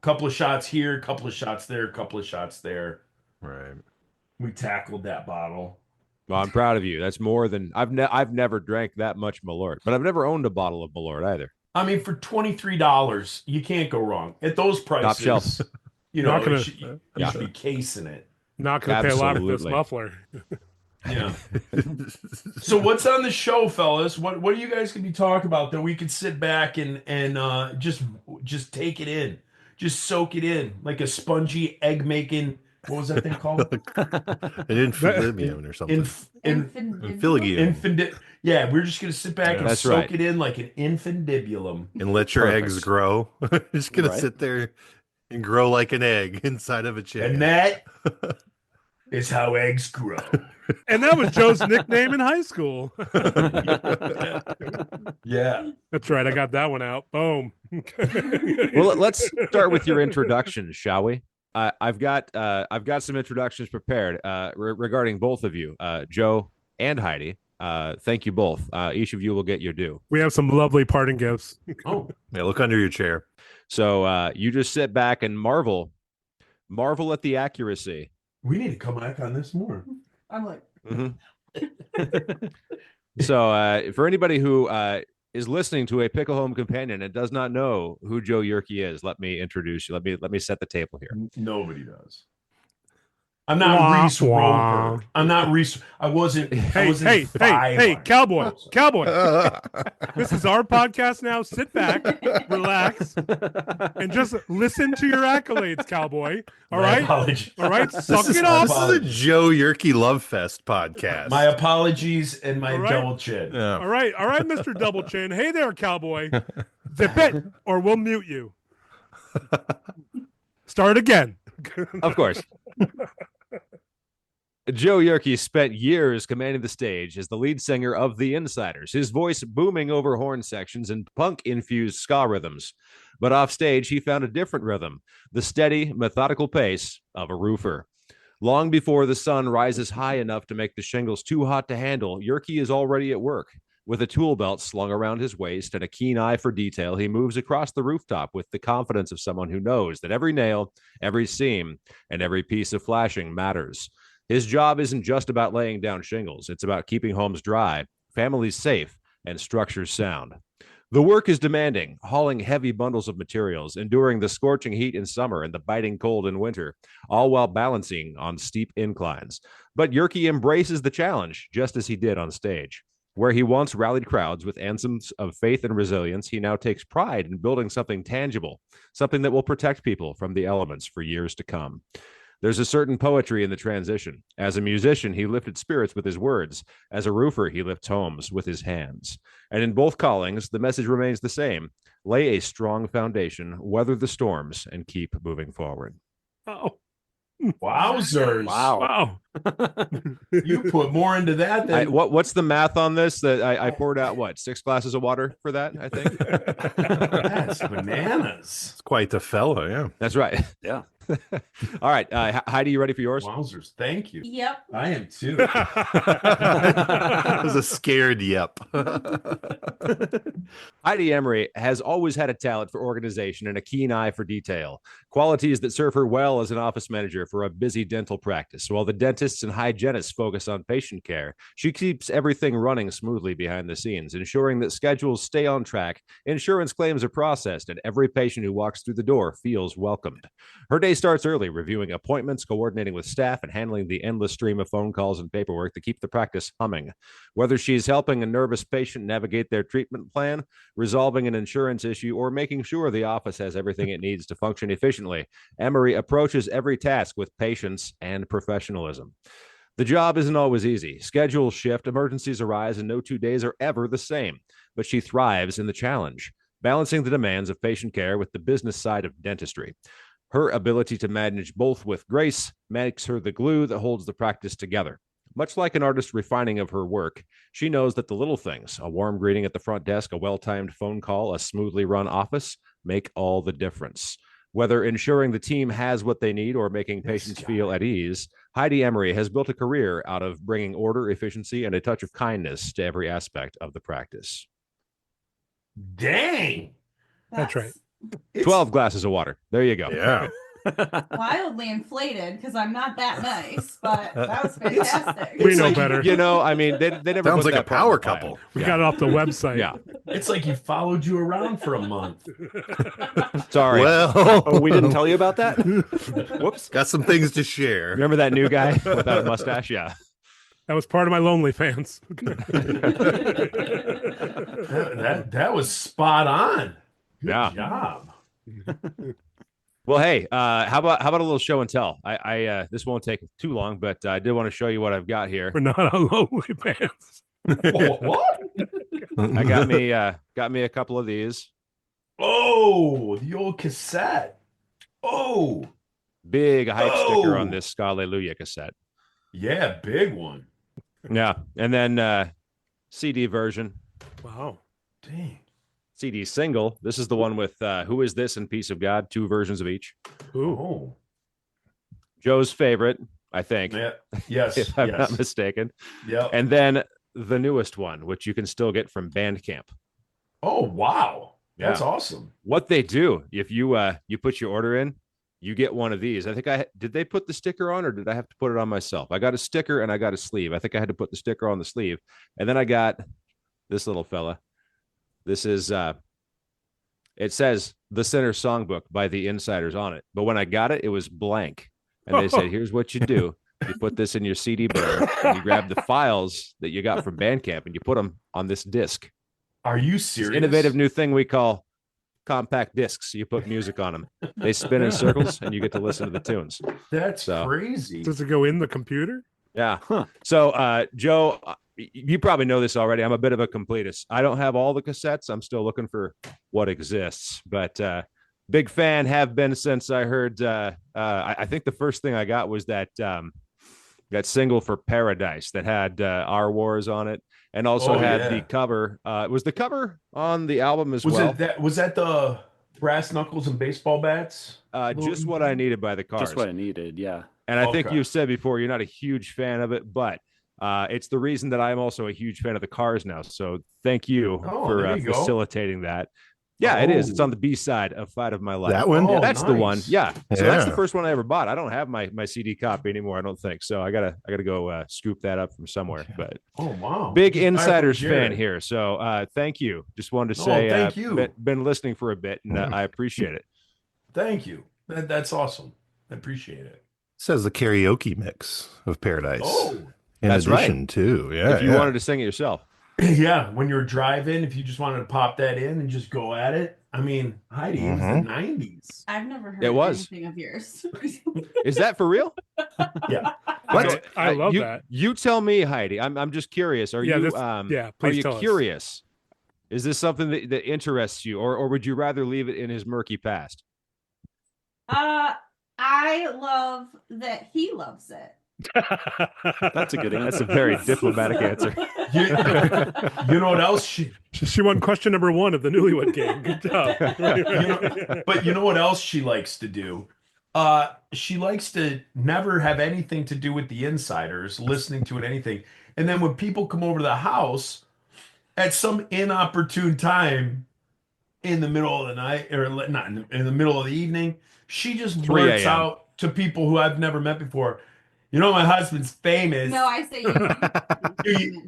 couple of shots here, couple of shots there, couple of shots there. Right. We tackled that bottle. Well, I'm proud of you. That's more than I've never drank that much Malort, but I've never owned a bottle of Malort either. I mean, for $23, you can't go wrong at those prices. Top shelf. Not gonna- you Yeah. should be casing it. Not going to pay a lot for this Absolutely. muffler. Yeah. So what's on the show, fellas? What are you guys gonna be talking about that we could sit back and just take it in, just soak it in like a spongy egg making. What was that thing called? An infilibium or something. Infiligium. Yeah, we're just gonna sit back and That's soak right. it in like an infundibulum. And let your Perfect. eggs grow. Just gonna Right. sit there and grow like an egg inside of a chicken. And that is how eggs grow. And that was Joe's nickname in high school. Yeah. That's right. I got that one out. Boom. Well, let's start with your introductions, shall we? I've got some introductions prepared regarding both of you, Joe and Heidi. Thank you both. Each of you will get your due. We have some lovely parting gifts. Oh, Yeah, look under your chair. So you just sit back and marvel at the accuracy. we need to come back on this more. I'm like, So for anybody who is listening to a Pickle Home Companion and does not know who Joe Yerke is, let me introduce you. Let me set the table here. Nobody does. I'm not Reese Roper. I'm not Reese. I wasn't. Hey, cowboy. This is our podcast now. Sit back, relax, and just listen to your accolades, cowboy. All right? All right? Suck it up. This is a Joe Yerke Love Fest podcast. My apologies and my All right. double chin. Yeah. All right, Mr. Double Chin. Hey there, cowboy. Zip it, or we'll mute you. Start again. Of course. Joe Yerke spent years commanding the stage as the lead singer of The Insiders, his voice booming over horn sections and punk-infused ska rhythms. But off stage, he found a different rhythm, the steady, methodical pace of a roofer. Long before the sun rises high enough to make the shingles too hot to handle, Yerke is already at work. With a tool belt slung around his waist and a keen eye for detail, he moves across the rooftop with the confidence of someone who knows that every nail, every seam, and every piece of flashing matters. His job isn't just about laying down shingles. It's about keeping homes dry, families safe, and structures sound. The work is demanding, hauling heavy bundles of materials, enduring the scorching heat in summer and the biting cold in winter, all while balancing on steep inclines. But Yerke embraces the challenge, just as he did on stage. Where he once rallied crowds with anthems of faith and resilience, he now takes pride in building something tangible, something that will protect people from the elements for years to come. There's a certain poetry in the transition. As a musician, he lifted spirits with his words. As a roofer, he lifts homes with his hands. And in both callings, the message remains the same. Lay a strong foundation, weather the storms, and keep moving forward. Oh, Wowzers! wow. You put more into that than What's the math on this? That I poured out, 6 glasses of water for that, I think? That's bananas. It's quite the fella, yeah. That's right. Yeah. All right. Heidi, you ready for yours? Wowzers! Thank you. yep. I am too. That was a scared yep. Heidi Emery has always had a talent for organization and a keen eye for detail, qualities that serve her well as an office manager for a busy dental practice. While the dentists and hygienists focus on patient care, she keeps everything running smoothly behind the scenes, ensuring that schedules stay on track, insurance claims are processed, and every patient who walks through the door feels welcomed. Her day starts early, reviewing appointments, coordinating with staff, and handling the endless stream of phone calls and paperwork to keep the practice humming. Whether she's helping a nervous patient navigate their treatment plan, resolving an insurance issue, or making sure the office has everything it needs to function efficiently, Emery approaches every task with patience and professionalism. The job isn't always easy. Schedules shift, emergencies arise, and no 2 days are ever the same. But she thrives in the challenge, balancing the demands of patient care with the business side of dentistry. Her ability to manage both with grace makes her the glue that holds the practice together. Much like an artist refining of her work, she knows that the little things, a warm greeting at the front desk, a well-timed phone call, a smoothly run office, make all the difference. Whether ensuring the team has what they need or making patients feel at ease, Heidi Emery has built a career out of bringing order, efficiency, and a touch of kindness to every aspect of the practice. Dang. That's right. 12 glasses of water. There you go. Yeah. Wildly inflated because I'm not that nice, but that was fantastic. We know better. You know, I mean, they never Sounds put like a that part power in the plan. couple. We got it off the website. Yeah. It's like he followed you around for a month. Sorry. Well, Oh, we didn't tell you about that? Whoops. got some things to share. Remember that new guy without a mustache? Yeah. That was part of my lonely fans. That was spot on. Good Yeah. job. Well, hey, how about a little show and tell? I this won't take too long, but I did want to show you what I've got here. We're not on lonely fans. What? I got me a couple of these. Oh, the old cassette. Oh, Big hype sticker on Oh. this Scalleluja cassette. Yeah, big one. Yeah. And then CD version. Wow. Dang. CD single. This is the one with Who Is This and Piece of God, 2 versions of each. Ooh. Oh. Joe's favorite, I think. Yeah. Yes. If I'm yes. not mistaken. Yep. And then the newest one, which you can still get from Bandcamp. Oh, wow. That's Yeah. awesome. What they do, if you you put your order in, you get one of these. I think did they put the sticker on, or did I have to put it on myself? I got a sticker and I got a sleeve. I think I had to put the sticker on the sleeve. And then I got this little fella. This is it says The Sinner Songbook by the Insiders on it. But when I got it, it was blank. And they said, here's what you do. You put this in your CD player and you grab the files that you got from Bandcamp and you put them on this disc. Are you This serious? innovative new thing we call compact discs. You put music on them. They spin in circles and you get to listen to the tunes. That's So- crazy. Does it go in the computer? Yeah. Huh. So, Joe, you probably know this already. I'm a bit of a completist. I don't have all the cassettes. I'm still looking for what exists, but big fan, have been since I heard. I think the first thing I got was that single for Paradise that had Our Wars on it, and also Oh, had yeah. the cover. Was the cover on the album as Was well? was that the brass knuckles and baseball bats? Just What I Needed by the Cars. Just what I needed. Yeah. And I think Okay. you said before you're not a huge fan of it, but it's the reason that I'm also a huge fan of the Cars now. So thank you Oh, for there you go. facilitating that. Yeah, it is. It's Oh. on the B side of Fight of My Life. That one? Oh, That's the one. nice. Yeah. So that's the Yeah. first one I ever bought. I don't have my CD copy anymore. I don't think so. I gotta go scoop that up from somewhere. But Oh, wow. big Just buy it from Insiders fan Jared. here. So thank you. Just wanted to Oh, say thank you. been listening for a bit and I appreciate it. Thank you. That's awesome. I appreciate it. Says the karaoke mix of Paradise. Oh, in that's right. addition to, yeah. If you yeah. wanted to sing it yourself. yeah. When you're driving, if you just wanted to pop that in and just go at it. I mean, Heidi, it was Mhm. the 90s. I've never heard It was. anything of yours. Is that for real? Yeah. What? I love you, that. You tell me, Heidi. I'm just curious. Are Yeah, you this- yeah, are please you tell us. curious? Is this something that interests you, or would you rather leave it in his murky past? I love that he loves it. That's a good That's a answer. very diplomatic answer. You know what else She won question number 1 of the Newlywed Game. Good job. but you know what else she likes to do? She likes to never have anything to do with the Insiders, listening to it, anything. And then when people come over to the house at some inopportune time in the middle of the night, or not in the middle of the evening, she just 3 blurts a.m. out to people who I've never met before, you know, my husband's famous. No, I say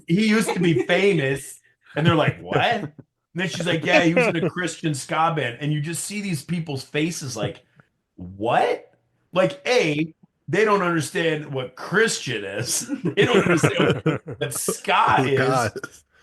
He used to be famous. And they're like, what? And then she's like, yeah, he was in a Christian ska band. And you just see these people's faces like, what? Like, A, they don't understand what Christian is. They don't understand what ska Oh, is. God.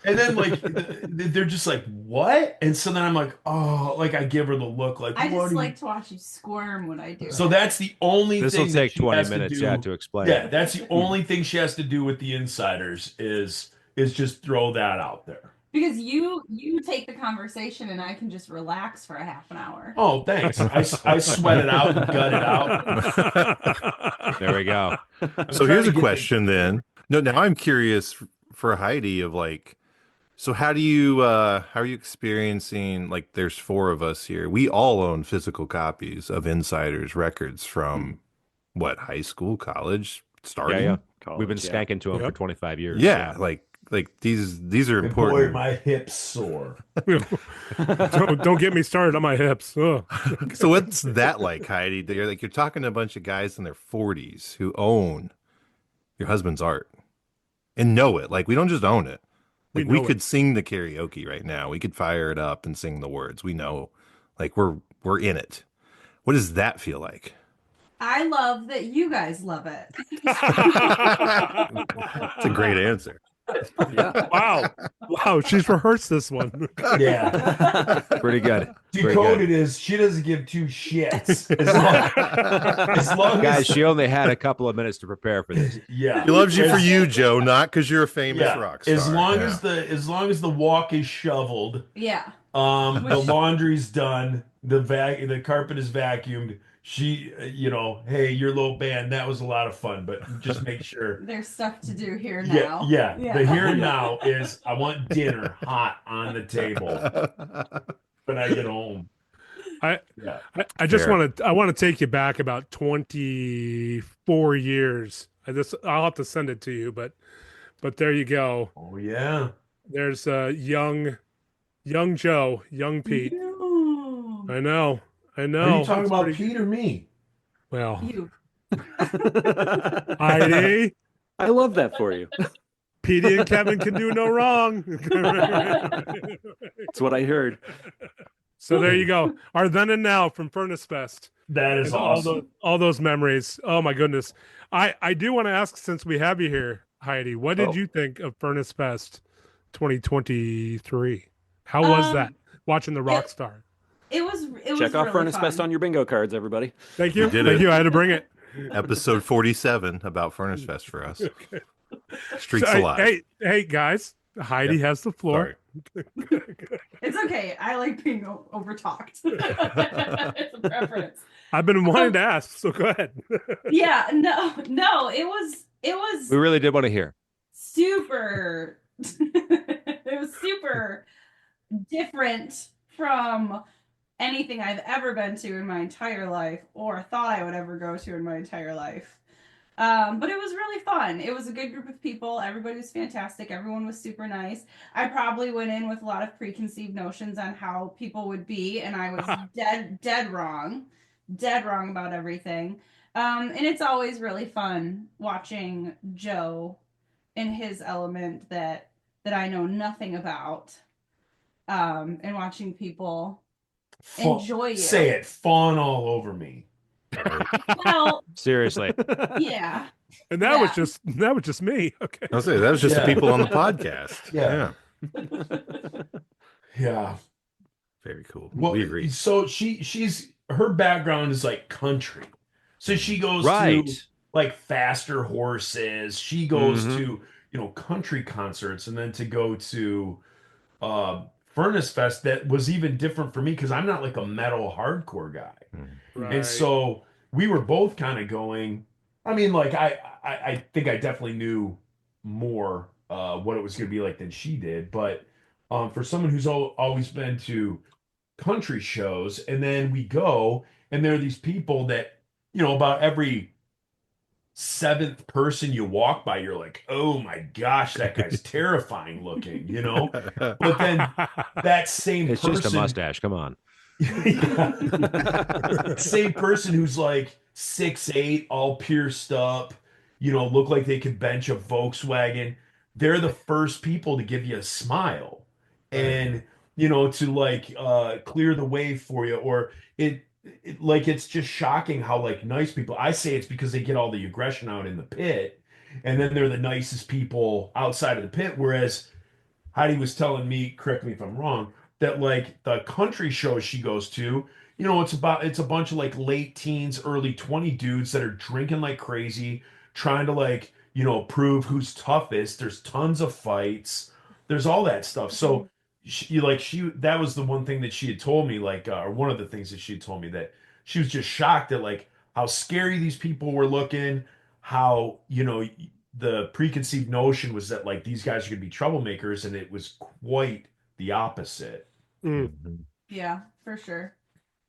And then, like, they're just like, what? And so then I'm like, oh, like, I give her the look, like, I what just are like to watch you squirm when I do So it. that's the only This thing will that take she 20 has minutes, to do. to explain. Yeah, that's the only thing she has to do with the Insiders is just throw that out there. Because you take the conversation and I can just relax for a half an hour. Oh, thanks. I sweat it out and gut it out. There we go. So trying here's to a get question then. No, now I'm curious for Heidi of like, so how are you experiencing, like there's 4 of us here. We all own physical copies of Insiders records from what, high school, college, starting? Yeah. College, We've been yeah. skanking to him for Yep. 25 years. Yeah, like these are Boy, important. my hips sore. don't get me started on my hips. Ugh. So what's that like, Heidi? You're talking to a bunch of guys in their 40s who own your husband's art and know it. Like we don't just own it. Like we know could it. sing the karaoke right now. We could fire it up and sing the words. We know, like we're in it. What does that feel like? I love that you guys love it. That's a great answer. Yeah. Wow, she's rehearsed this one. Yeah. Pretty good. Pretty Decoded good. is she doesn't give 2 shits. As long Guys, as she only had a couple of minutes to prepare for this. yeah. He loves you for As- you, Joe, not because you're a famous Yeah. rock star. As long Yeah. as the walk is shoveled, Yeah. the laundry's done, the carpet is vacuumed, she, hey, your little band, that was a lot of fun, but just make sure. There's stuff to do here Yeah, now. yeah. The here and now is I want dinner hot on the table when I get home. I Yeah. I just Fair. want to take you back about 24 years. I'll have to send it to you, but there you go. Oh yeah. There's young Joe, young Pete. You. I know. Are you talking It's about pretty Pete or me? well. You. Heidi, I love that for you. Petey and Kevin can do no wrong. That's what I heard. So there you go. Our then and now from Furnace Fest. That is And awesome. all those memories. Oh my goodness. I do want to ask, since we have you here, Heidi, what did you think of Furnace Fest 2023? How was that? Watching the rock star. It was Check off really Furnace fun. Fest on your bingo cards, everybody. Thank you. You did Thank it. you. I had to bring it. Episode 47 about Furnace Fest for us. Streaks So, alive. hey guys, Heidi has the floor. Sorry. It's okay. I like being over talked. It's a preference. I've been wanting to ask, so go ahead. Yeah, no, it was We really did want to hear. super it was super different from anything I've ever been to in my entire life or thought I would ever go to in my entire life. But it was really fun. It was a good group of people. Everybody was fantastic. Everyone was super nice. I probably went in with a lot of preconceived notions on how people would be, and I was dead wrong about everything. And it's always really fun watching Joe in his element that I know nothing about, and watching people enjoy you. Say it, fawn all over me. Well, Seriously. yeah. And that was just me. Okay. I'll say that was just the people on the podcast. Yeah. Yeah. Very cool. Well, we agree. so she's her background is like country. So she goes Right. to like faster horses. She goes to, country concerts, and then to go to Furnace Fest, that was even different for me because I'm not like a metal hardcore guy. Right. And so we were both kind of going. I mean, like I think I definitely knew more what it was going to be like than she did. But for someone who's always been to country shows, and then we go, and there are these people that, about every seventh person you walk by, you're like, oh my gosh, that guy's terrifying looking, But then that same It's person, just a mustache. Come on. same person who's like 6'8", all pierced up, look like they could bench a Volkswagen. They're the first people to give you a smile, and to like clear the way for you, or like it's just shocking how like nice people. I say it's because they get all the aggression out in the pit, and then they're the nicest people outside of the pit. Whereas Heidi was telling me, correct me if I'm wrong, that like the country shows she goes to, it's a bunch of like late teens, early 20 dudes that are drinking like crazy, trying to like, prove who's toughest. There's tons of fights. There's all that stuff. So that was the one thing that she had told me, like, or one of the things that she had told me, that she was just shocked at like how scary these people were looking, how, the preconceived notion was that like these guys are going to be troublemakers, and it was quite the opposite. Yeah, for sure.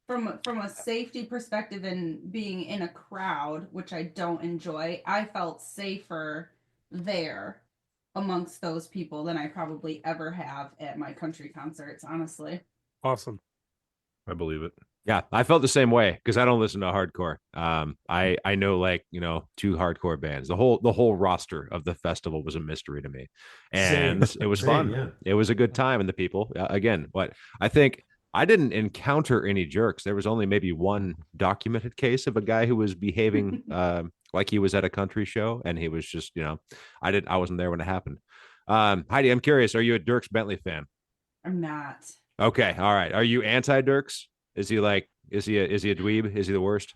From a safety perspective and being in a crowd, which I don't enjoy, I felt safer there amongst those people than I probably ever have at my country concerts, honestly. Awesome. I believe it. Yeah, I felt the same way because I don't listen to hardcore. I know like two hardcore bands. The whole roster of the festival was a mystery to me, and it was fun. Yeah. It was a good time, and the people again. What I think I didn't encounter any jerks. There was only maybe one documented case of a guy who was behaving like he was at a country show, and he was just I wasn't there when it happened. Heidi, I'm curious. Are you a Dierks Bentley fan? I'm not. Okay, all right. Are you anti-Dierks? Is he a dweeb? Is he the worst?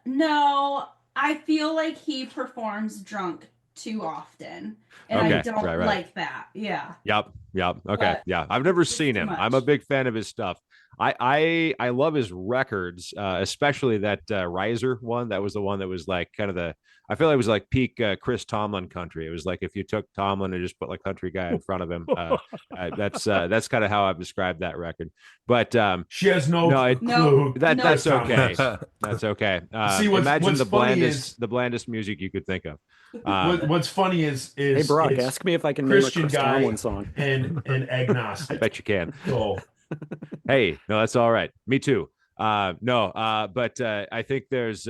No, I feel like he performs drunk too often, and Okay, I don't right. like that. Yeah. Yep. Okay. But yeah. I've never it's seen too him. much. I'm a big fan of his stuff. I love his records, especially that Riser one. That was the one that was like kind of the. I feel like it was like peak Chris Tomlin country. It was like if you took Tomlin and just put like country guy in front of him. That's kind of how I've described that record. But She has no no, clue. that's Tom okay. is. That's okay. See, imagine what's the funny is blandest music you could think of. what's funny is Hey, Brock, it's ask me if I can Christian name a Chris guy Tomlin song. and I agnostic. bet you can. So Hey, no, that's all right. Me too. But I think there's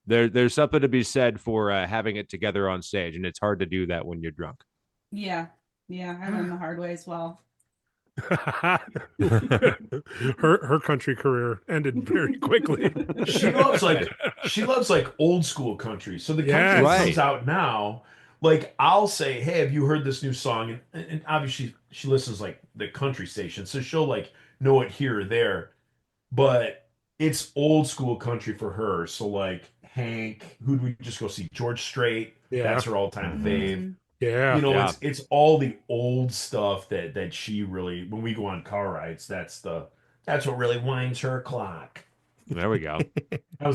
there's something to be said for having it together on stage, and it's hard to do that when you're drunk. Yeah, I learned the hard way as well. her country career ended very quickly. she loves like old school country. So the country Yes. that Right. comes out now, like I'll say, hey, have you heard this new song? And obviously she listens like the country station, so she'll like know it here or there. But it's old school country for her. So like Hank, who'd we just go see? George Strait. Yeah. That's her all-time fave. Mhm. Yeah. You know, Yeah. it's all the old stuff that she really, when we go on car rides, that's what really winds her clock. There we go. I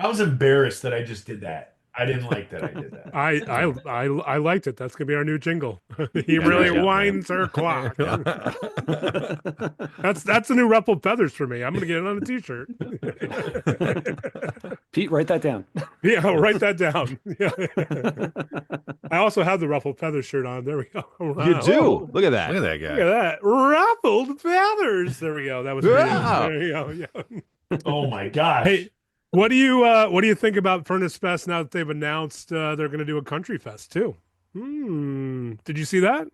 was embarrassed that I just did that. I didn't like that I did that. I liked it. That's gonna be our new jingle. He Yeah, really yeah. winds her clock. That's the new ruffled feathers for me. I'm gonna get it on a t-shirt. Pete, write that down. Yeah, I'll write that down. Yeah. I also have the ruffled feathers shirt on. There we go. Wow. You do. Oh, Look at that. Look at that look guy. at that. Ruffled feathers. There we go. That was Wow. there you go. Yeah. Oh my gosh. Hey, what do you think about Furnace Fest now that they've announced they're going to do a country fest too? Did you see that?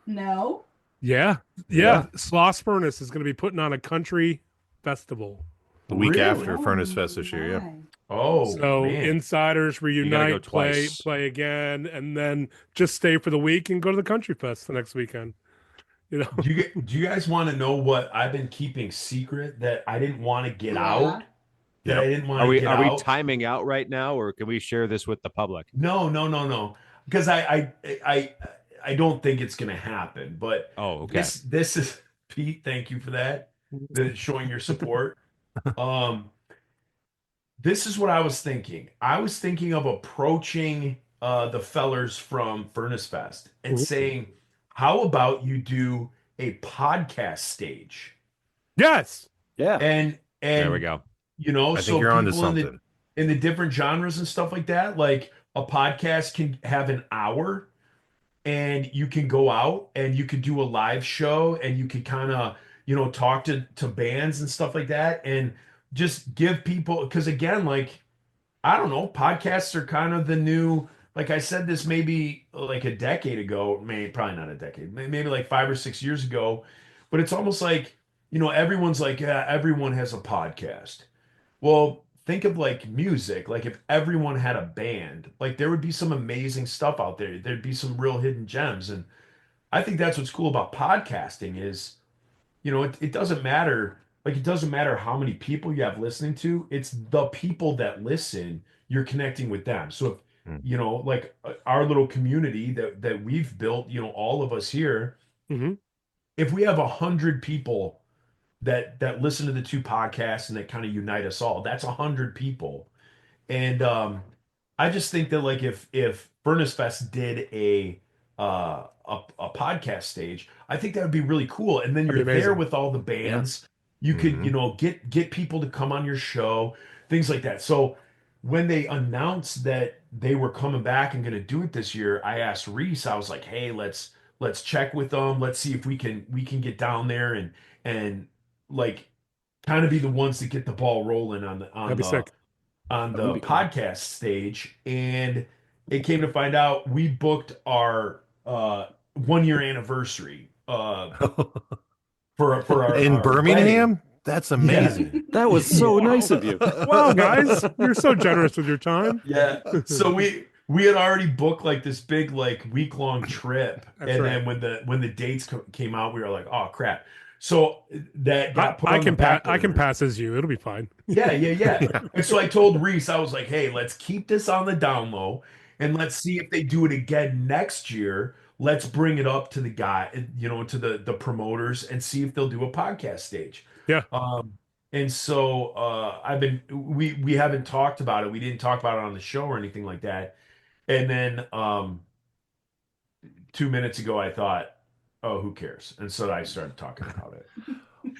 No. Yeah. Sloss Furnace is going to be putting on a country festival. The week Really? after Furnace Fest this year, yeah. my. Oh, So man. insiders reunite, go twice. play again, and then just stay for the week and go to the country fest the next weekend. You know, Do you guys want to know what I've been keeping secret that I didn't want to get out? That Yep. I didn't want Are to we get are we out? timing out right now, or can we share this with the public? No. Because I don't think it's gonna happen. But Oh, okay. this is Pete, thank you for that. Showing your support. This is what I was thinking. I was thinking of approaching the fellers from Furnace Fest and Ooh. saying, how about you do a podcast stage? yes, Yeah. And There we go. you know, I so think you're onto people something. in the different genres and stuff like that, like a podcast can have an hour and you can go out and you could do a live show and you could kind of, you know, talk to bands and stuff like that and just give people, because again, like, I don't know, podcasts are kind of the new, like I said this maybe like a decade ago, maybe probably not a decade, maybe like 5 or 6 years ago, but it's almost like, you know, everyone's like, yeah, everyone has a podcast. Well, think of like music, like if everyone had a band, like there would be some amazing stuff out there. There'd be some real hidden gems. And I think that's what's cool about podcasting is, you know, it doesn't matter. Like it doesn't matter how many people you have listening to, it's the people that listen, you're connecting with them. So if, Mm. you know, like our little community that we've built, you know, all of us here, Mhm. if we have 100 people that listen to the two podcasts and that kind of unite us all, that's 100 people. And I just think that like if Furnace Fest did a podcast stage, I think that would be really cool. And then That'd you're be there amazing. with all the bands. You could, Mhm. you know, get people to come on your show, things like that. So when they announced that they were coming back and going to do it this year, I asked Reese, I was like, hey, let's check with them. Let's see if we can get down there and like kind of be the ones that get the ball rolling on That'd be sick. on That would the be cool. podcast stage. And it came to find out we booked our 1 year anniversary for our In our Birmingham? That's wedding. amazing. That was so Wow. nice of you. Wow, guys, you're so generous with your time. Yeah. So we had already booked like this big like week-long trip, That's and right. then when the dates came out, we were like, oh crap. So that got put I on can the back I can burner. pass as you. It'll be fine. Yeah. And so I told Reese, I was like, hey, let's keep this on the down low and let's see if they do it again next year. let's bring it up to the guy, to the promoters and see if they'll do a podcast stage. Yeah. And so we haven't talked about it. We didn't talk about it on the show or anything like that. And then 2 minutes ago I thought, oh, who cares? And so I started talking about it.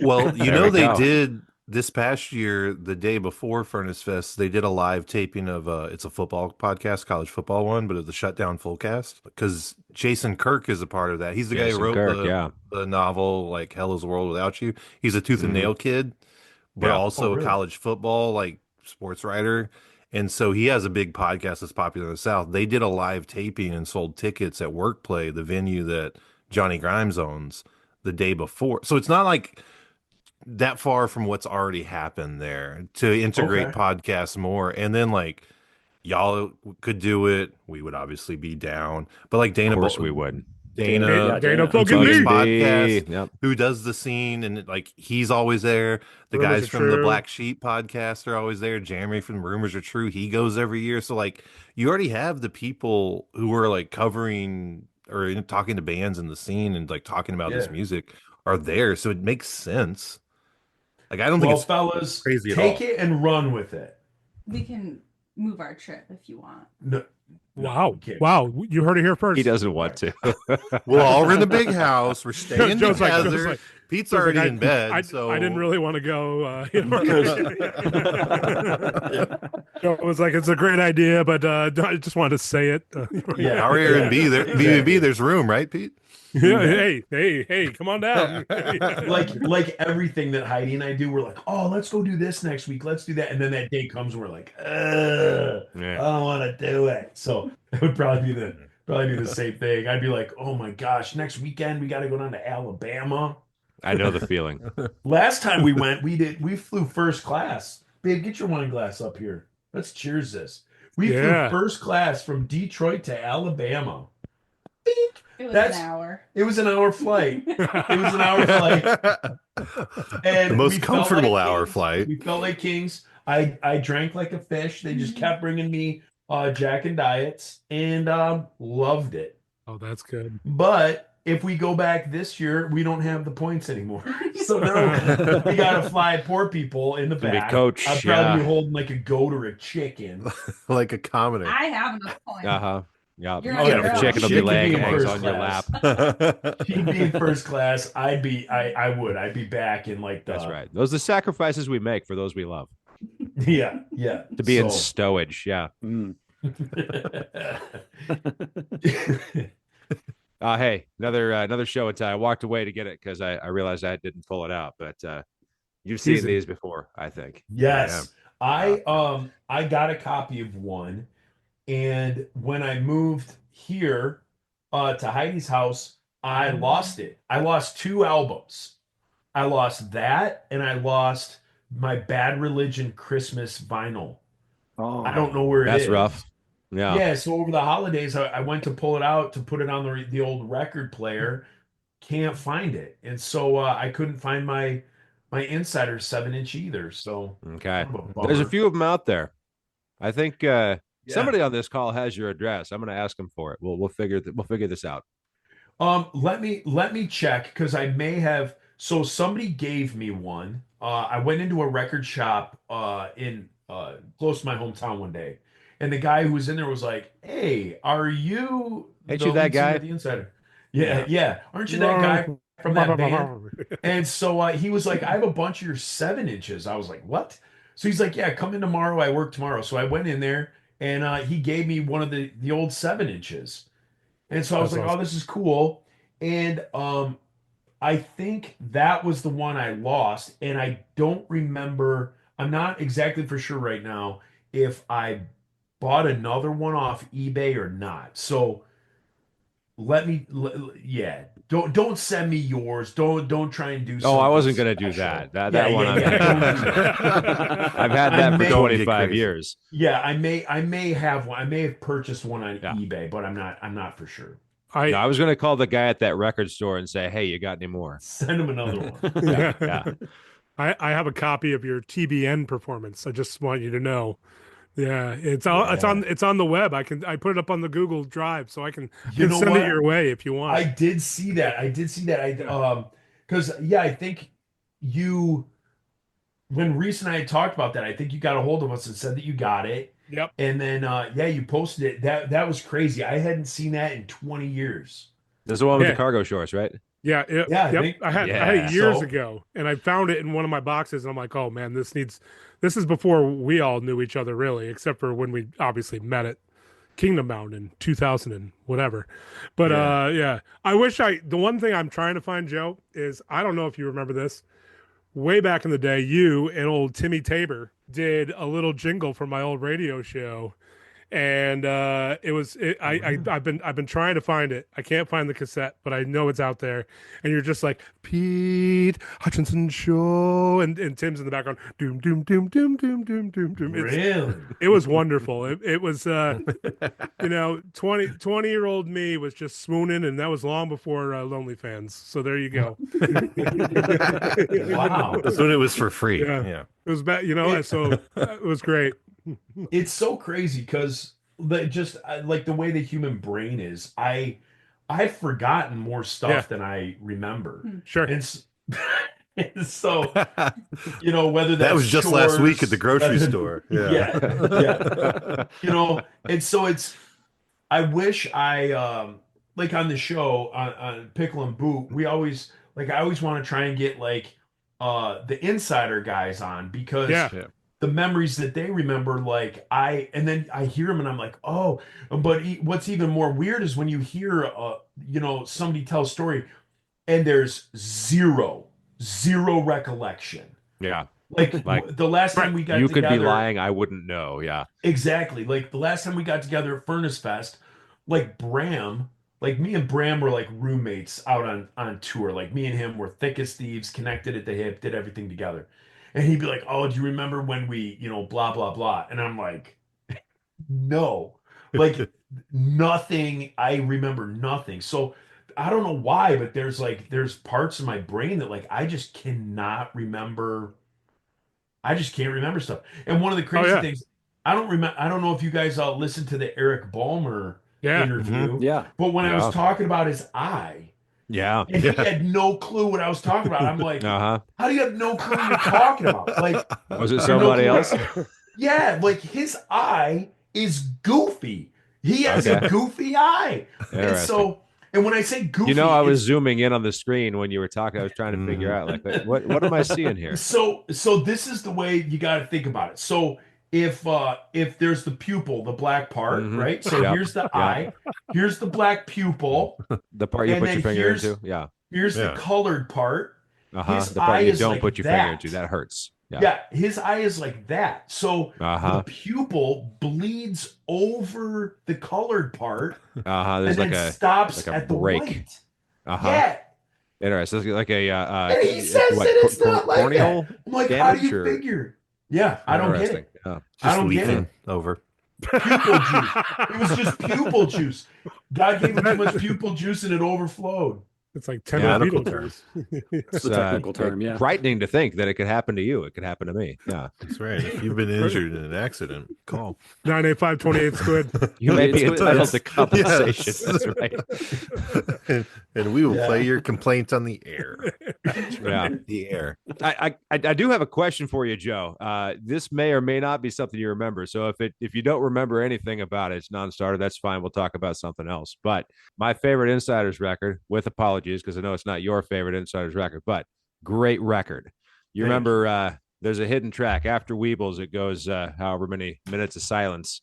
Well, There we they go. did this past year, the day before Furnace Fest, they did a live taping of it's a football podcast, college football one, but it was the Shutdown Fullcast because Jason Kirk is a part of that. He's the guy who Jason wrote Kirk, the novel like Hell Is a World Without You. He's a tooth and nail kid, but Yeah. also Oh, a really? college football like sports writer. And so he has a big podcast that's popular in the South. They did a live taping and sold tickets at Workplay, the venue that Johnny Grimes owns, the day before. So it's not like that far from what's already happened there to integrate Okay. podcasts more. And then like y'all could do it. We would obviously be down. But like Of course we would. Dana Dana from fucking Tony's Lee. podcast, Yep. who does the scene, and like he's always there. The Rumors guys Are from the True. Black Sheep podcast are always there. Jeremy from Rumors Are True, he goes every year. So like you already have the people who are like covering or talking to bands in the scene and like talking about this Yeah. music are there. So it makes sense. Like I don't Well, think it's fellas, crazy at take all. it and run with it. We can move our trip if you want. No, Wow. who cares? Wow. You heard it here first. He doesn't want to. We'll all rent a big house. We're staying Joe's like- together. Joe's like- Pete's Joe's like, already in bed. So I didn't really want to go. Joe was like, it's a great idea, but I just wanted to say it. Yeah. Our Airbnb, there, Exactly. B&B, there's room, right, Pete? Yeah, hey, come on down. like everything that Heidi and I do, we're like, oh, let's go do this next week. Let's do that. And then that day comes, and we're like, I don't want to do it. So it would probably be the same thing. I'd be like, oh my gosh, next weekend we got to go down to Alabama. I know the feeling. Last time we went, we flew first class. Babe, get your wine glass up here. Let's cheers this. We Yeah. flew first class from Detroit to Alabama. It was That's- an hour. It was an hour flight. It was an hour flight. And The most we felt comfortable like hour kings. flight. We felt like kings. I drank like a fish. They just kept bringing me Jack and Diets and loved it. Oh, that's good. But if we go back this year, we don't have the points anymore. So now we gotta fly poor people in the Gonna be back. coach, I'd probably be yeah. holding like a goat or a chicken. Like a commoner. I have enough points. Uh-huh. Yeah. You're on your The own. chicken will be Chicken laying being eggs first on your class. lap. She'd be in first class. I'd be back in like the That's right. Those are the sacrifices we make for those we love. Yeah. To be in So- stowage. Yeah. Mm. Hey, another show and time. I walked away to get it because I realized I didn't pull it out. But you've seen Easy. these before, I think. Yes. I got a copy of one, and when I moved here to Heidi's house, I lost it. I lost two albums. I lost that, and I lost my Bad Religion Christmas vinyl. Oh, I don't know where it is. That's rough. Yeah. Yeah, so over the holidays, I went to pull it out to put it on the old record player. Can't find it, and so I couldn't find my Insider 7-inch either. So Okay. kind of a There's a bummer. few of them out there. I think somebody on this call has your address. I'm going to ask them for it. We'll figure this out. Let me check because I may have. So somebody gave me one. I went into a record shop in close to my hometown one day, and the guy who was in there was like, "Hey, are you Ain't the you that lead singer guy?" of The Insider? Yeah. Aren't you that guy from that band? And so he was like, "I have a bunch of your 7-inches." I was like, "What?" So he's like, "Yeah, come in tomorrow. I work tomorrow." So I went in there, and he gave me one of the old 7-inches. And so I was That's like, awesome. "Oh, this is cool." And I think that was the one I lost, and I don't remember. I'm not exactly for sure right now if I bought another one off eBay or not. So yeah. Don't send me yours. Don't try and do. Oh, I something wasn't going to do special. that. That Yeah, one. yeah. I've had I that for may- Don't get 25 crazy. years. Yeah, I may have one. I may have purchased one on Yeah. eBay, but I'm not for sure. No, I was going to call the guy at that record store and say, "Hey, you got any more?" Send him another one. Yeah. I have a copy of your TBN performance. I just want you to know. Yeah, it's on the web. I put it up on the Google Drive, so I can send it your way if you want. I did see that. Because I think you when Reese and I had talked about that, I think you got a hold of us and said that you got it. Yep. And then you posted it. That was crazy. I hadn't seen that in 20 years. There's the one with the cargo shorts, right? Yeah, yep. I had it years ago, and I found it in one of my boxes, and I'm like, oh man, this is before we all knew each other really, except for when we obviously met at Kingdom Bound in 2000 and whatever. But the one thing I'm trying to find, Joe, is I don't know if you remember this. Way back in the day, you and old Timmy Tabor did a little jingle for my old radio show. And I've been trying to find it. I can't find the cassette, but I know it's out there. And you're just like Pete Hutchinson Show, and Tim's in the background. Doom doom doom doom doom doom doom doom. Really? It was wonderful. It was 20-year-old me was just swooning, and that was long before Lonely Fans. So there you go. Wow, that's when it was for free. Yeah. It was bad. So it was great. It's so crazy because just like the way the human brain is, I've forgotten more stuff than I remember. Sure. And so whether that was just last week at the grocery store. Yeah. And so I wish I like on the show on Pickle and Boot, I always want to try and get like the insider guys on because the memories that they remember, and then I hear them and I'm like, oh, but what's even more weird is when you hear, somebody tell a story and there's zero recollection. Yeah. Like the last time we got together. You could be lying. I wouldn't know. Yeah. Exactly. Like the last time we got together at Furnace Fest, like Bram, like me and Bram were like roommates out on tour. Like me and him were thick as thieves, connected at the hip, did everything together. And he'd be like, oh, do you remember when we, blah, blah, blah. And I'm like, no, like nothing. I remember nothing. So I don't know why, but there's parts of my brain that I just cannot remember. I just can't remember stuff. And one of the crazy things, I don't know if you guys listened to the Eric Ballmer interview. Mm-hmm. Yeah. But when I was talking about his eye, and he had no clue what I was talking about. I'm like, how do you have no clue what you're talking about? Like, was it somebody else? Yeah, like his eye is goofy. He has a goofy eye. And when I say goofy, I was zooming in on the screen when you were talking. I was trying to figure out what am I seeing here? So this is the way you got to think about it. So if there's the pupil, the black part, right? So here's the eye, here's the black pupil, the part you put your finger into. Yeah. Here's the colored part. The part you don't put your finger into. That hurts. Yeah. His eye is like that. So the pupil bleeds over the colored part. There's and then stops at break. The white. Yeah. Interesting. So like a and he says that it's not like that. I'm like, how do you figure? Yeah, I don't get it. I don't get it. Over. Pupil juice. It was just pupil juice. God gave him too much pupil juice and it overflowed. It's like technical terms. It's a technical term, yeah. Frightening to think that it could happen to you. It could happen to me. Yeah. That's right. If you've been injured in an accident, call 985-28 squid. You may be entitled to compensation. That's right. and we will play your complaint on the air. Yeah. The air. I do have a question for you, Joe. This may or may not be something you remember. So if you don't remember anything about it, it's non-starter. That's fine. We'll talk about something else. But my favorite Insiders record, with apologies, because I know it's not your favorite Insiders record, but great record. You remember there's a hidden track after Weebles. It goes however many minutes of silence,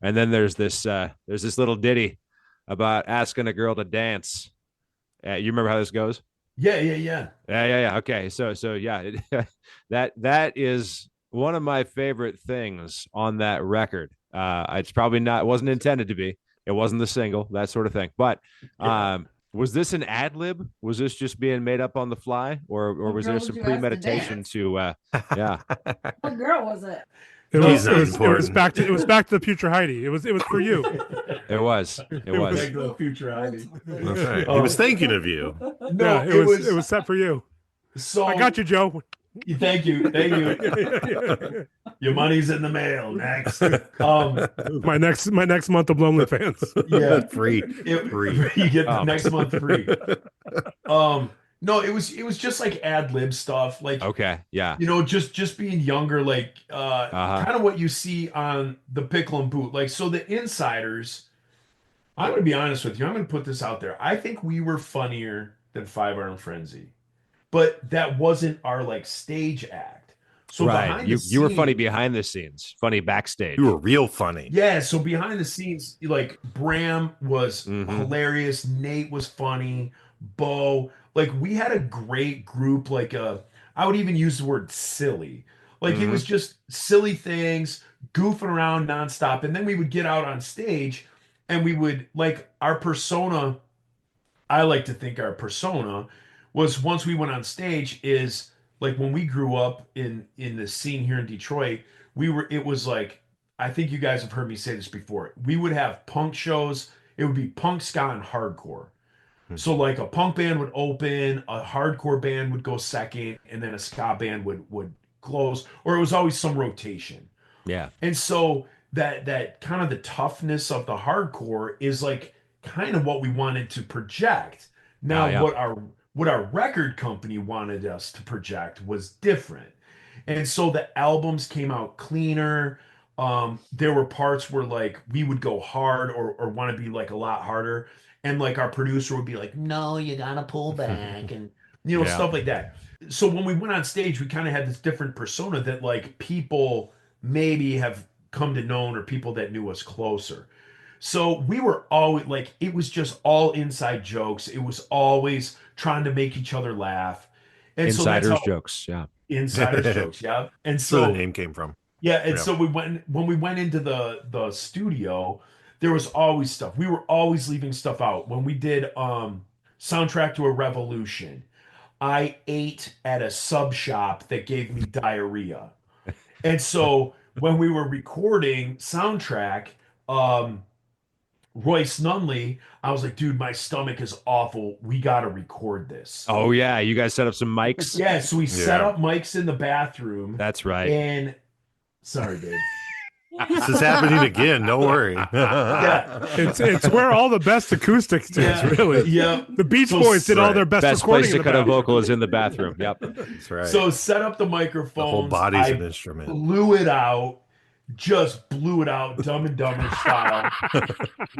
and then there's this little ditty about asking a girl to dance. You remember how this goes? Yeah. Okay, so that is one of my favorite things on that record. It's probably not. It wasn't intended to be. It wasn't the single, that sort of thing. But was this an ad lib? Was this just being made up on the fly, or was there some premeditation to? Yeah. What girl was it? It was back to the future Heidi. It was for you. It was. The future Heidi. That's right. He was thinking of you. No, it was set for you. So I got you, Joe. Thank you. Your money's in the mail. Next. my next month of OnlyFans. Yeah, free. You get the next month free. No, it was just like ad lib stuff, like Okay, yeah. just being younger, like kind of what you see on the Pickle and Boot. Like, so the insiders, I'm gonna be honest with you, I'm gonna put this out there. I think we were funnier than Five Iron Frenzy, but that wasn't our like stage act. So right, behind you were funny behind the scenes, funny backstage. You were real funny. Yeah, so behind the scenes, like Bram was hilarious, Nate was funny, Bo, like we had a great group. Like I would even use the word silly. Like it was just silly things, goofing around nonstop, and then we would get out on stage, and we would like our persona. I like to think our persona was once we went on stage is like when we grew up in the scene here in Detroit, it was like I think you guys have heard me say this before. We would have punk shows. It would be punk, ska, and hardcore. So like a punk band would open, a hardcore band would go second, and then a ska band would close, or it was always some rotation. Yeah. And so that kind of the toughness of the hardcore is like kind of what we wanted to project. Now what our record company wanted us to project was different. And so the albums came out cleaner. There were parts where like we would go hard or want to be like a lot harder. And like our producer would be like, no, you gotta pull back and stuff like that. So when we went on stage, we kind of had this different persona that like people maybe have come to know or people that knew us closer. So we were always like, it was just all inside jokes. It was always trying to make each other laugh. And insiders jokes, yeah. Insiders jokes, yeah. And That's where so the name came from. yeah, and so when we went into the studio, there was always stuff. We were always leaving stuff out. When we did Soundtrack to a Revolution, I ate at a sub shop that gave me diarrhea. And so when we were recording Soundtrack, Royce Nunley, I was like, dude, my stomach is awful. We got to record this. Oh, yeah. You guys set up some mics? Yeah, so we set up mics in the bathroom. That's right. And sorry, babe. This is happening again. Don't worry. Yeah. It's where all the best acoustics is, really. Yeah. The Beach Boys did all their best recording place to cut a vocal is in the bathroom. Yep. That's right. So set up the microphone. The whole body's an instrument. Blew it out. Just blew it out, Dumb and Dumber style.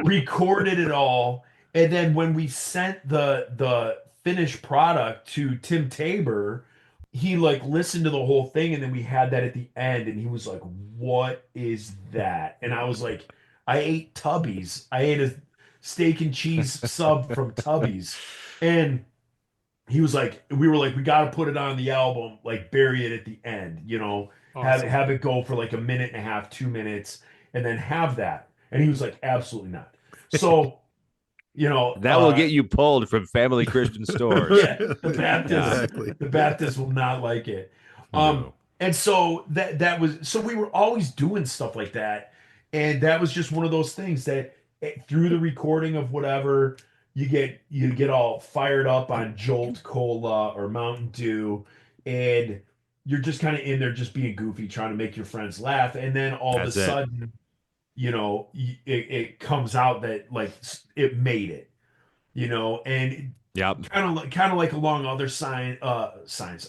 Recorded it all, and then when we sent the finished product to Tim Tabor, he like listened to the whole thing, and then we had that at the end, and he was like, "What is that?" And I was like, "I ate Tubby's. I ate a steak and cheese sub from Tubby's," and he was like, "We were like, we got to put it on the album, like bury it at the end, Awesome. Have it go for like a minute and a half, 2 minutes, and then have that." And he was like, "Absolutely not." So, that will get you pulled from family Christian stores. Yeah, the Baptists will not like it. No. And so that was so we were always doing stuff like that, and that was just one of those things that through the recording of whatever you get all fired up on Jolt Cola or Mountain Dew, and you're just kind of in there just being goofy, trying to make your friends laugh. And then all of a sudden, it comes out that like it made it, and kind of like along other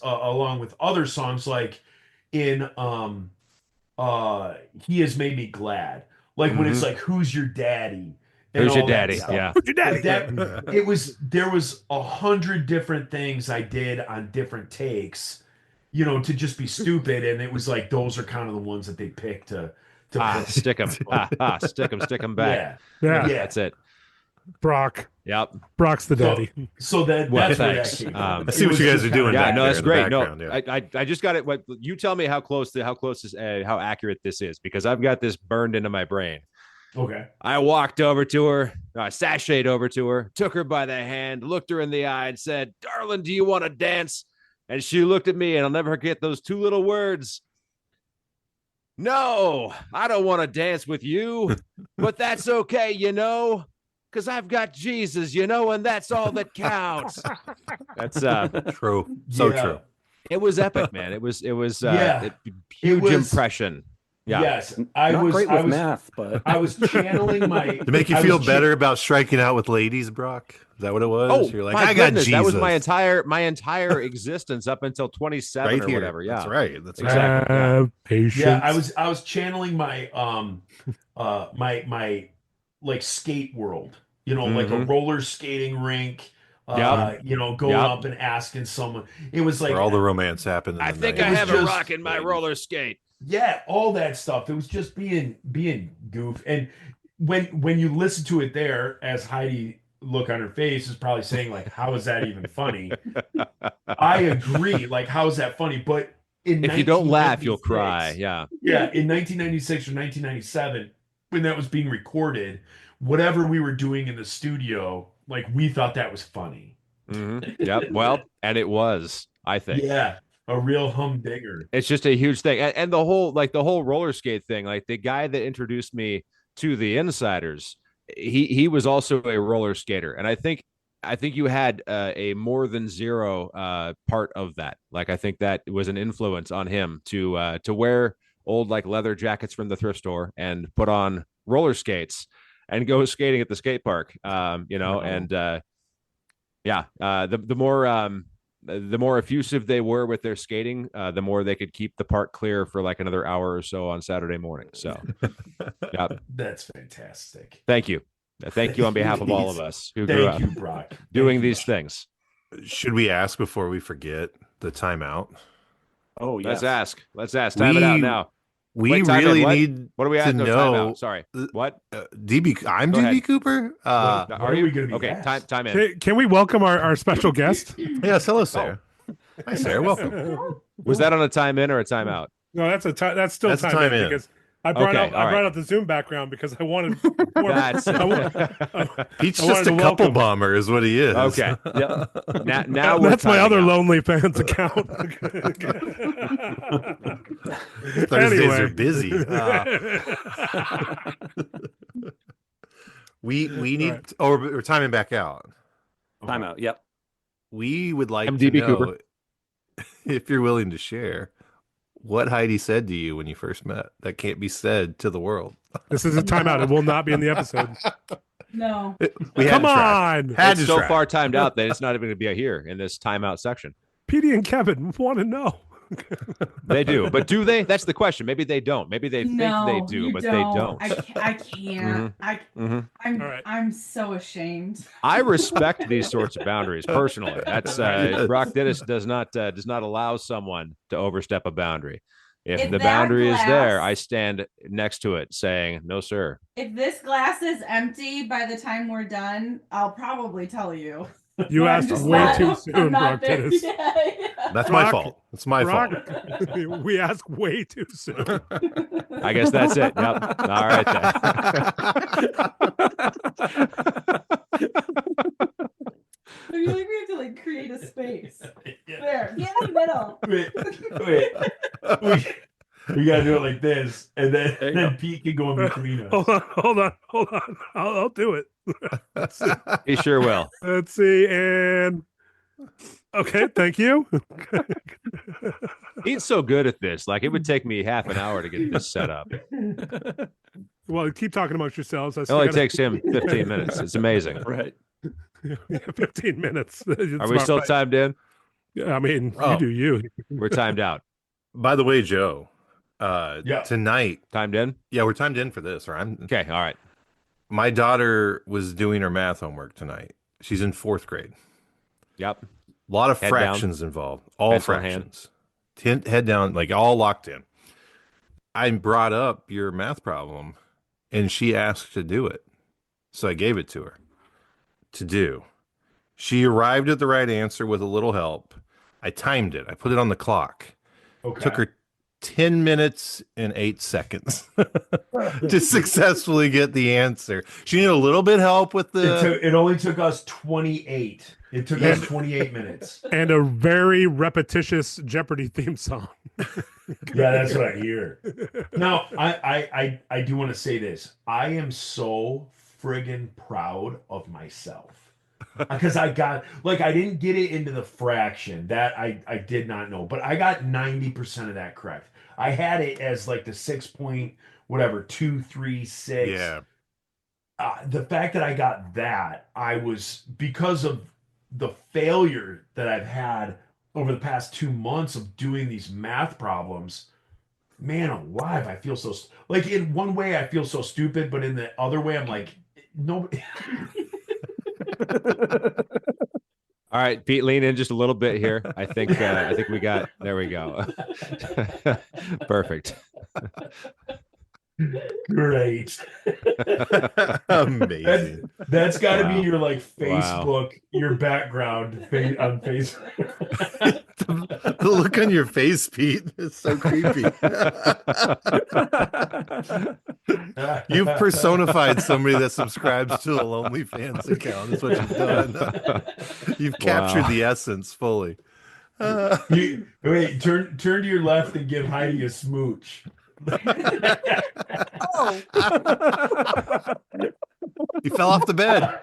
along with other songs, like in He Has Made Me Glad. Like when it's like, who's your daddy? Who's your daddy? Yeah. Who's your daddy? There was 100 different things I did on different takes, to just be stupid, and it was like those are kind of the ones that they picked to stick them, stick them back. Yeah, that's it. Brock. Yep, Brock's the daddy. So that's where that came from. I see what you guys are doing. Yeah, no, that's great. No, yeah. I just got it. What you tell me how accurate this is, because I've got this burned into my brain. Okay. I walked over to her, sashayed over to her, took her by the hand, looked her in the eye, and said, "Darling, do you want to dance?" And she looked at me, and I'll never forget those two little words. "No, I don't want to dance with you, but that's okay, because I've got Jesus, and that's all that counts." That's true. So true. It was epic, man. It was Yeah. huge was- impression. Yeah. Yes, Not great with math, but I was channeling my. To make you I feel was better about striking out with ladies, Brock? Is that what it was? Oh, You're like, my I got goodness, Jesus. that was my entire existence up until 27 right or here. whatever. Yeah, That's right. That's right. exactly. Yeah. Patience. Yeah, I was channeling my my like skate world. You know, like a Mhm. roller skating rink. Yep. You know, going Yep. up and asking someone. It was like Where all the romance happened. In I the think 90s. I was have a just rock in my roller skate. yeah, all that stuff. It was just being goof. And when you listen to it there, as Heidi look on her face is probably saying like, how is that even funny? I agree. Like, how is that funny? But If you don't laugh, you'll 1996 cry. Yeah. Yeah, in 1996 or 1997, when that was being recorded, whatever we were doing in the studio, like we thought that was funny. Yep. Well, and it was, I think. Yeah, a real humdinger. It's just a huge thing. And the whole roller skate thing, like the guy that introduced me to the Insiders, he was also a roller skater. And I think you had a more than zero part of that. Like I think that was an influence on him to wear old like leather jackets from the thrift store and put on roller skates and go skating at the skate park. And the more effusive they were with their skating, the more they could keep the park clear for like another hour or so on Saturday morning. So, yeah, That's fantastic. thank you. Thank you on behalf of all of us who grew up Thank you, Brock. doing Thank you, these Brock. things. Should we ask before we forget the timeout? oh yes. Let's ask. Time it out now. We Wait, time in. really What? need What are we to at? No, time know. out. Sorry. What? DB, I'm Go DB ahead. Cooper. What Are are you we gonna be okay? asked? Time in. Can we welcome our special guest? Yes, hello, Sarah. Hi, Sarah. Welcome. Was that on a time in or a time out? No, that's still That's a time, time in in. because I brought Okay, all right. out the Zoom background because I wanted more. That's Pete's I just wanted a to couple welcome- bomber, is what he is. okay. Yep. Now we're That's my timing other out. lonely fans account. Thursdays are busy. We need. Right. Oh, we're timing back out. Timeout. Yep. We would like I'm to DB know Cooper. if you're willing to share what Heidi said to you when you first met. That can't be said to the world. This is a timeout. It will not be in the episode. No. We had Come to try. on, Had It's to so try. far timed out that it's not even going to be here in this timeout section. Petey and Kevin want to know. They do, but do they? That's the question. Maybe they don't. Maybe they think they do, you but they don't. I can't. Mhm. I'm All right. I'm so ashamed. I respect these sorts of boundaries personally. That's Brock Dennis does not allow someone to overstep a boundary. If If the that boundary is there, glass- I stand next to it, saying, "No, sir." If this glass is empty by the time we're done, I'll probably tell you. You But I'm asked just way not- too I'm soon, not Brock there Dennis. yet. That's my Brock- fault. It's my Brock, fault. we asked way too soon. I guess that's it. Yep. All right I feel like we have to like create a space. Yeah. There, get in the middle. Wait. We gotta do it like this, and There you then go. Pete can go in between us. Hold on. I'll do it. then. He sure will. Let's see. And okay, thank you. He's so good at this. Like it would take me half an hour to get this set up. Well, keep talking amongst yourselves. It only takes him 15 minutes. It's amazing. Right. 15 minutes. Are we still timed in? I mean, Oh. you do you. We're timed out. By the way, Joe, Yeah. tonight, Timed in? yeah, we're timed in for this. Or I'm. Okay. All right. My daughter was doing her math homework tonight. She's in 4th grade. Yep. A lot of Head down. fractions involved. All Pencil in hand. fractions. Head down, like all locked in. I brought up your math problem and she asked to do it. So I gave it to her to do. She arrived at the right answer with a little help. I timed it. I put it on the clock. Okay. Took her 10 minutes and 8 seconds to successfully get the answer. She needed a little bit help with the. It only took us 28. It took us 28 minutes. And a very repetitious Jeopardy theme song. Yeah, that's what I hear. Now, I do want to say this. I am so friggin' proud of myself. because I got like I didn't get it into the fraction that I did not know, but I got 90% of that correct. I had it as like the 6 point whatever 236. Yeah. The fact that I got that, I was because of the failure that I've had over the past 2 months of doing these math problems. Man alive, I feel so like in one way I feel so stupid, but in the other way I'm like nobody. All right, Pete, lean in just a little bit here. I think we got there we go. Perfect. Great. Amazing. That's got to Wow. be your like Wow. Facebook, your background on Facebook. The look on your face, Pete, is so creepy. You've personified somebody that subscribes to a OnlyFans account. Is what you've done. You've captured Wow. the essence fully. Wait, turn to your left and give Heidi a smooch. Oh, He fell off the bed.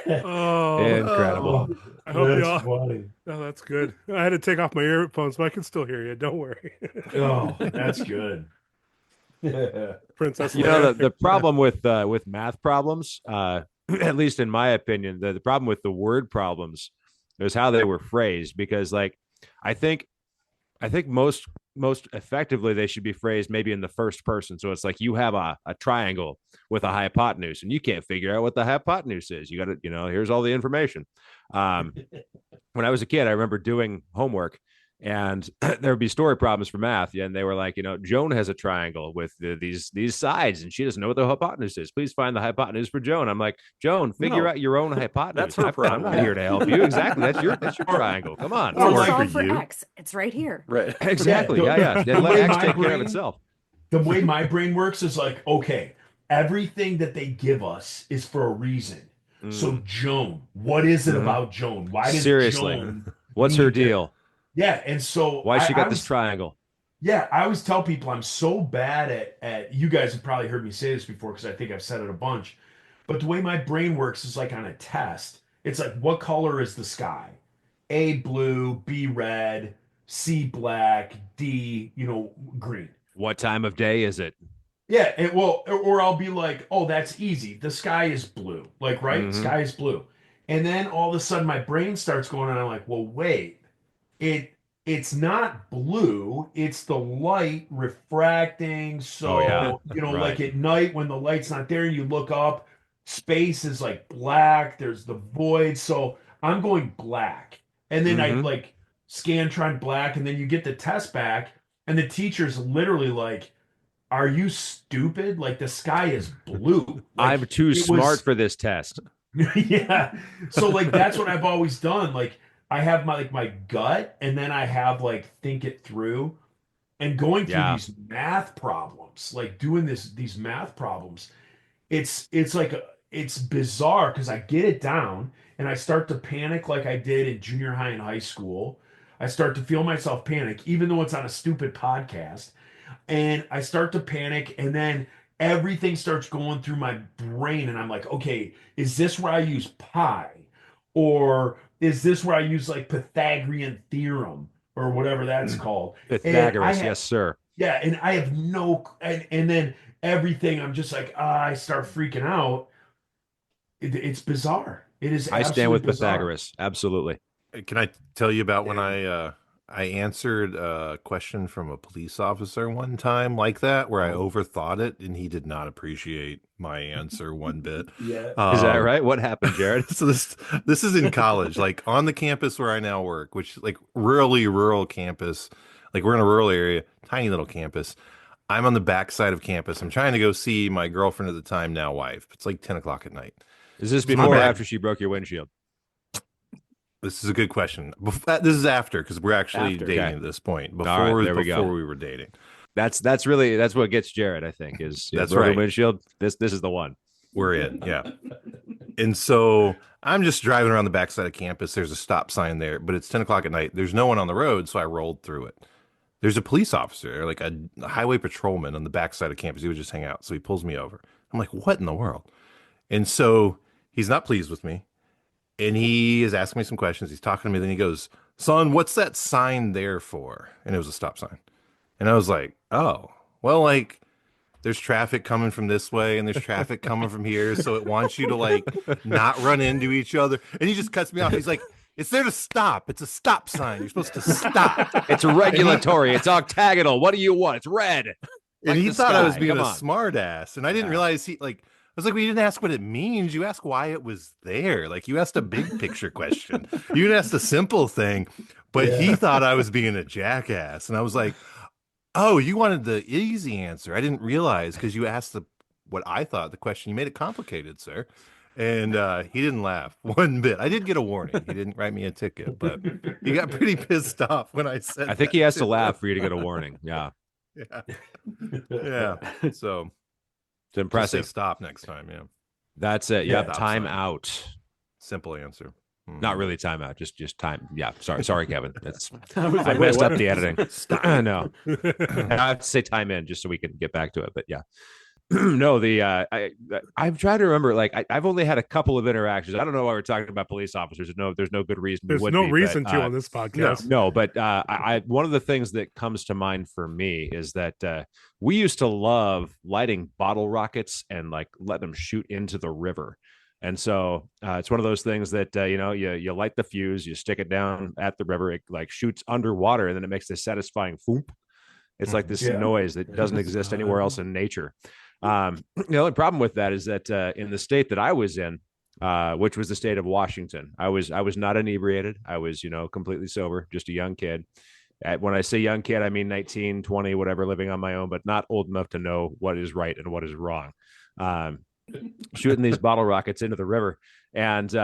Oh, Incredible. I hope That's y'all. funny. Oh, that's good. I had to take off my earphones, but I can still hear you. Don't worry. Oh, that's good. Princess You know, Leia. the problem with math problems, at least in my opinion, the problem with the word problems is how they were phrased. Because, like, I think most effectively they should be phrased maybe in the first person. So it's like you have a triangle with a hypotenuse, and you can't figure out what the hypotenuse is. You got to, here's all the information. When I was a kid, I remember doing homework, and there would be story problems for math. Yeah, and they were like, Joan has a triangle with these sides, and she doesn't know what the hypotenuse is. Please find the hypotenuse for Joan. I'm like, Joan, figure No, out your own hypotenuse. that's her I'm problem. not here to help you. Exactly. That's your triangle. Come on. Or Or like solve for for you. X. It's right here. Right. Exactly. Yeah, Yeah. the Let way X my take care of brain- itself. The way my brain works is like, okay, everything that they give us is for a reason. So Joan, what is it Mhm. about Joan? Why does Seriously. Joan What's her need to- deal? Yeah, and so Why she got I this was- triangle? Yeah, I always tell people I'm so bad at you guys have probably heard me say this before because I think I've said it a bunch. But the way my brain works is like on a test. It's like what color is the sky? A blue, B red, C black, D, green. What time of day is it? Yeah, or I'll be like, oh, that's easy. The sky is blue. Like, right? Mhm. Sky is blue. And then all of a sudden my brain starts going and I'm like, well, wait. It's not blue, it's the light refracting. So, Oh, yeah. like Right. at night when the light's not there, you look up, space is like black, there's the void. So I'm going black. And then I Mhm. like Scantron black, and then you get the test back, and the teacher's literally like, are you stupid? Like the sky is blue. Like, I'm too it was- smart for this test. yeah. So like that's what I've always done. Like I have my gut, and then I have like think it through, and going through Yeah. these math problems, like doing these math problems. It's like it's bizarre because I get it down and I start to panic like I did in junior high and high school. I start to feel myself panic, even though it's on a stupid podcast. And I start to panic, and then everything starts going through my brain, and I'm like, okay, is this where I use pi, or is this where I use like Pythagorean theorem or whatever that's called? Pythagoras, have- yes, sir. Yeah, and I have and then everything, I'm just like, I start freaking out. It's bizarre. It is. I stand absolutely with bizarre. Pythagoras. Absolutely. Can I tell you about when I answered a question from a police officer one time like that, where I overthought it, and he did not appreciate my answer one bit. Yeah. Is that right? What happened, Jared? So this is in college, like on the campus where I now work, which like really rural campus. Like we're in a rural area, tiny little campus. I'm on the back side of campus. I'm trying to go see my girlfriend at the time, now wife. It's like 10 o'clock at night. Is this my before or bad. after she broke your windshield? This is a good question. This is after, because we're actually After, dating okay. at this point. All right, Before there we go. we were dating. That's what gets Jared, I think, is That's broken right. windshield. This is the one. We're in, yeah. And so I'm just driving around the backside of campus. There's a stop sign there, but it's 10 o'clock at night. There's no one on the road, so I rolled through it. there's a police officer, like a highway patrolman on the backside of campus. He would just hang out. So he pulls me over. I'm like, what in the world? And so he's not pleased with me. And he is asking me some questions. He's talking to me. Then he goes, son, what's that sign there for? And it was a stop sign. And I was like, oh, well, like, there's traffic coming from this way and there's traffic coming from here. So it wants you to like not run into each other. And he just cuts me off. He's like, it's there to stop. It's a stop sign. You're supposed to stop. It's regulatory. It's octagonal. What do you want? It's red. And Like he the thought I was sky. being Come a on. smart ass. And I didn't realize I was like, well, you didn't ask what it means. You asked why it was there. Like you asked a big picture question. You didn't ask a simple thing, but he thought I was being a jackass. And I was like, oh, you wanted the easy answer. I didn't realize because you asked what I thought the question. You made it complicated, sir. And he didn't laugh one bit. I did get a warning. He didn't write me a ticket, but he got pretty pissed off when I said I think that he has to him. laugh for you to get a warning. Yeah. Yeah. Yeah. So It's impressive. just say stop next time. Yeah. That's it. Yeah, Yep. stop Time sign. out. Simple answer. Not really time out. Just time. Yeah. Sorry, Kevin. That's I was I like, messed wait, up what? the editing. No. I have to say time in just so we can get back to it. But yeah. No, I'm trying to remember. Like I've only had a couple of interactions. I don't know why we're talking about police officers. No, there's no good reason. There's would no be, reason but, to on this podcast. No, but one of the things that comes to mind for me is that we used to love lighting bottle rockets and like let them shoot into the river. And so it's one of those things that you light the fuse, you stick it down at the river, it like shoots underwater, and then it makes this satisfying foomp. It's like this noise that doesn't exist anywhere else in nature. The only problem with that is that in the state that I was in, which was the state of Washington, I was not inebriated. I was, completely sober, just a young kid. When I say young kid, I mean 19, 20, whatever, living on my own, but not old enough to know what is right and what is wrong. Shooting these bottle rockets into the river. And,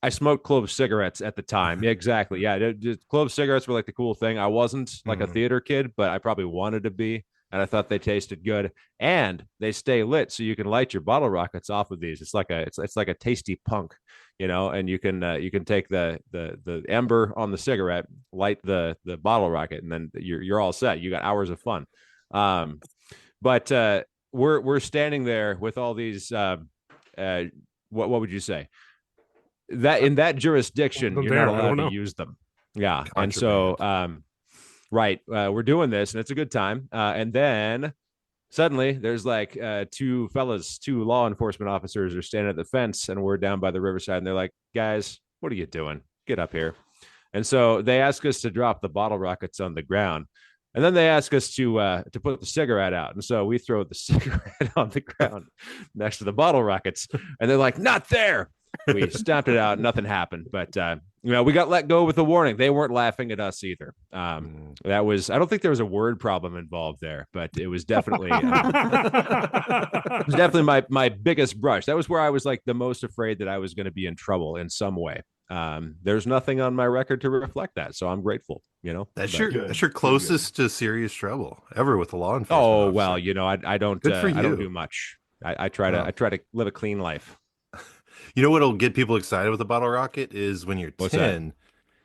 I smoked clove cigarettes at the time. Yeah, exactly. Yeah. Clove cigarettes were like the cool thing. I wasn't like a theater kid, but I probably wanted to be. And I thought they tasted good, and they stay lit, so you can light your bottle rockets off of these. It's like a tasty punk, and you can take the ember on the cigarette, light the bottle rocket, and then you're all set. You got hours of fun. But we're standing there with all these. What would you say? That in that jurisdiction, you're not allowed to use them. Yeah, and so. Right. We're doing this and it's a good time. And then suddenly there's like two law enforcement officers are standing at the fence, and we're down by the riverside, and they're like, guys, what are you doing? Get up here. And so they ask us to drop the bottle rockets on the ground. And then they ask us to put the cigarette out. And so we throw the cigarette on the ground next to the bottle rockets. And they're like, not there. We stamped it out. Nothing happened. But, we got let go with a warning. They weren't laughing at us either. I don't think there was a word problem involved there, but it was definitely, my biggest brush. That was where I was like the most afraid that I was going to be in trouble in some way. There's nothing on my record to reflect that. So I'm grateful, That's your closest to serious trouble ever with the law enforcement. Oh, well, I don't do much. I try to live a clean life. You know what'll get people excited with a bottle rocket is when you're 10,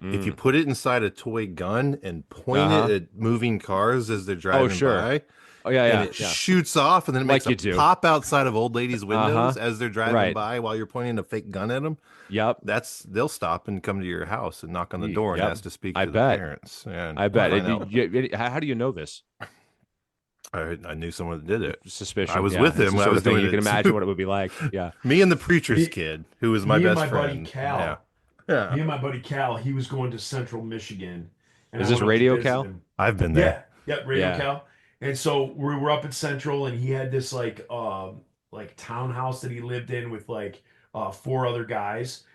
if you put it inside a toy gun and point it at moving cars as they're driving by. Oh, yeah, and it shoots off, and then it makes a pop outside of old ladies' windows as they're driving by while you're pointing a fake gun at them. Yep. They'll stop and come to your house and knock on the door and ask to speak to the parents. And I bet. How do you know this? I knew someone that did it. Suspicion. I was with him when I was doing it. You can imagine what it would be like. Yeah. Me and the preacher's kid, who was my best friend. Buddy Cal. Yeah. Me and my buddy Cal, he was going to Central Michigan. And Is this Radio Cal? I've been there. Yeah, Radio Cal. And so we were up at Central, and he had this like townhouse that he lived in with like 4 other guys.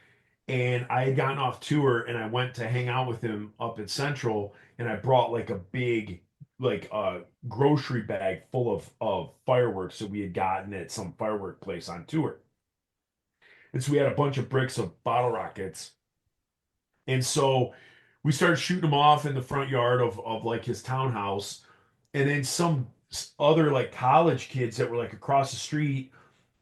And I had gotten off tour, and I went to hang out with him up at Central, and I brought like a big grocery bag full of fireworks that we had gotten at some firework place on tour. And so we had a bunch of bricks of bottle rockets. And so we started shooting them off in the front yard of like his townhouse. And then some other like college kids that were like across the street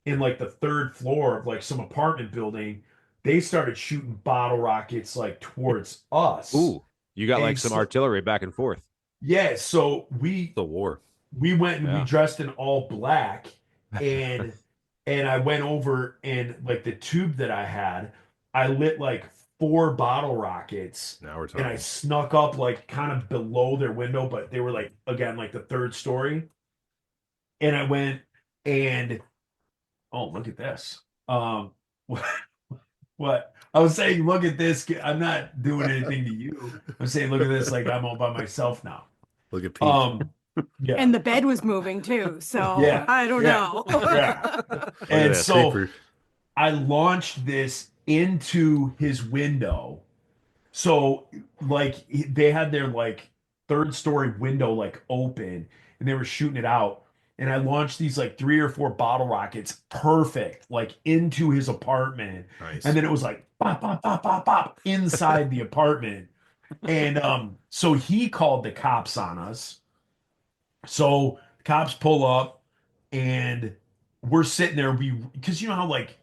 in like the 3rd floor of like some apartment building, they started shooting bottle rockets like towards us. Ooh. You got like And some so- artillery back and forth. Yeah, so The war. we went and we Yeah. dressed in all black, and I went over, and like the tube that I had, I lit like 4 bottle rockets, Now we're and I talking. snuck up like kind of below their window, but they were like again like the 3rd story. And I went and oh, look at this. What? I was saying, look at this. I'm not doing anything to you. I'm saying, look at this, like I'm all by myself now. Look at Pete. Yeah. And the bed was moving too, so Yeah, I don't yeah, know. yeah. Look at And this. so Creeper. I launched this into his window. So like they had their like 3rd story window like open, and they were shooting it out. And I launched these like 3 or 4 bottle rockets, perfect, like into his apartment. Nice. And then it was like pop, pop, pop, pop, pop inside the apartment. And so he called the cops on us. So cops pull up, and we're sitting there. Because you know how like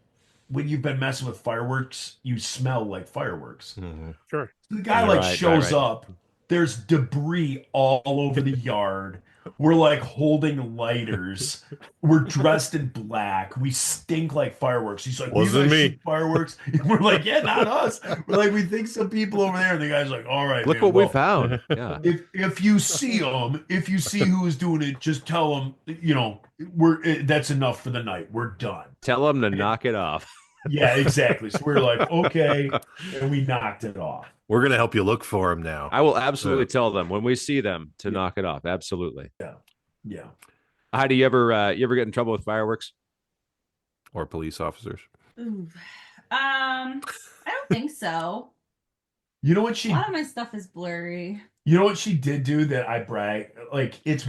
when you've been messing with fireworks, you smell like fireworks. Mhm. Sure. The guy like Right, shows right. up. There's debris all over the yard. We're like holding lighters. We're dressed in black. We stink like fireworks. He's like, "You Wasn't guys me." shoot fireworks?" And we're like, "Yeah, not us." We're like, "We think some people over there." And the guy's like, "All right, Look man, what we well, found. Yeah. if you see them, if you see who's doing it, just tell them, you know, that's enough for the night. We're done." Tell them to knock it off. Yeah, exactly. So we're like, okay, and we knocked it off. We're gonna help you look for him now. I will absolutely tell them when we see them to knock it off. Absolutely. Yeah. Heidi, you ever get in trouble with fireworks? Or police officers. Ooh. I don't think so. You know what A she lot of my stuff is blurry. You know what she did do that I brag, like it's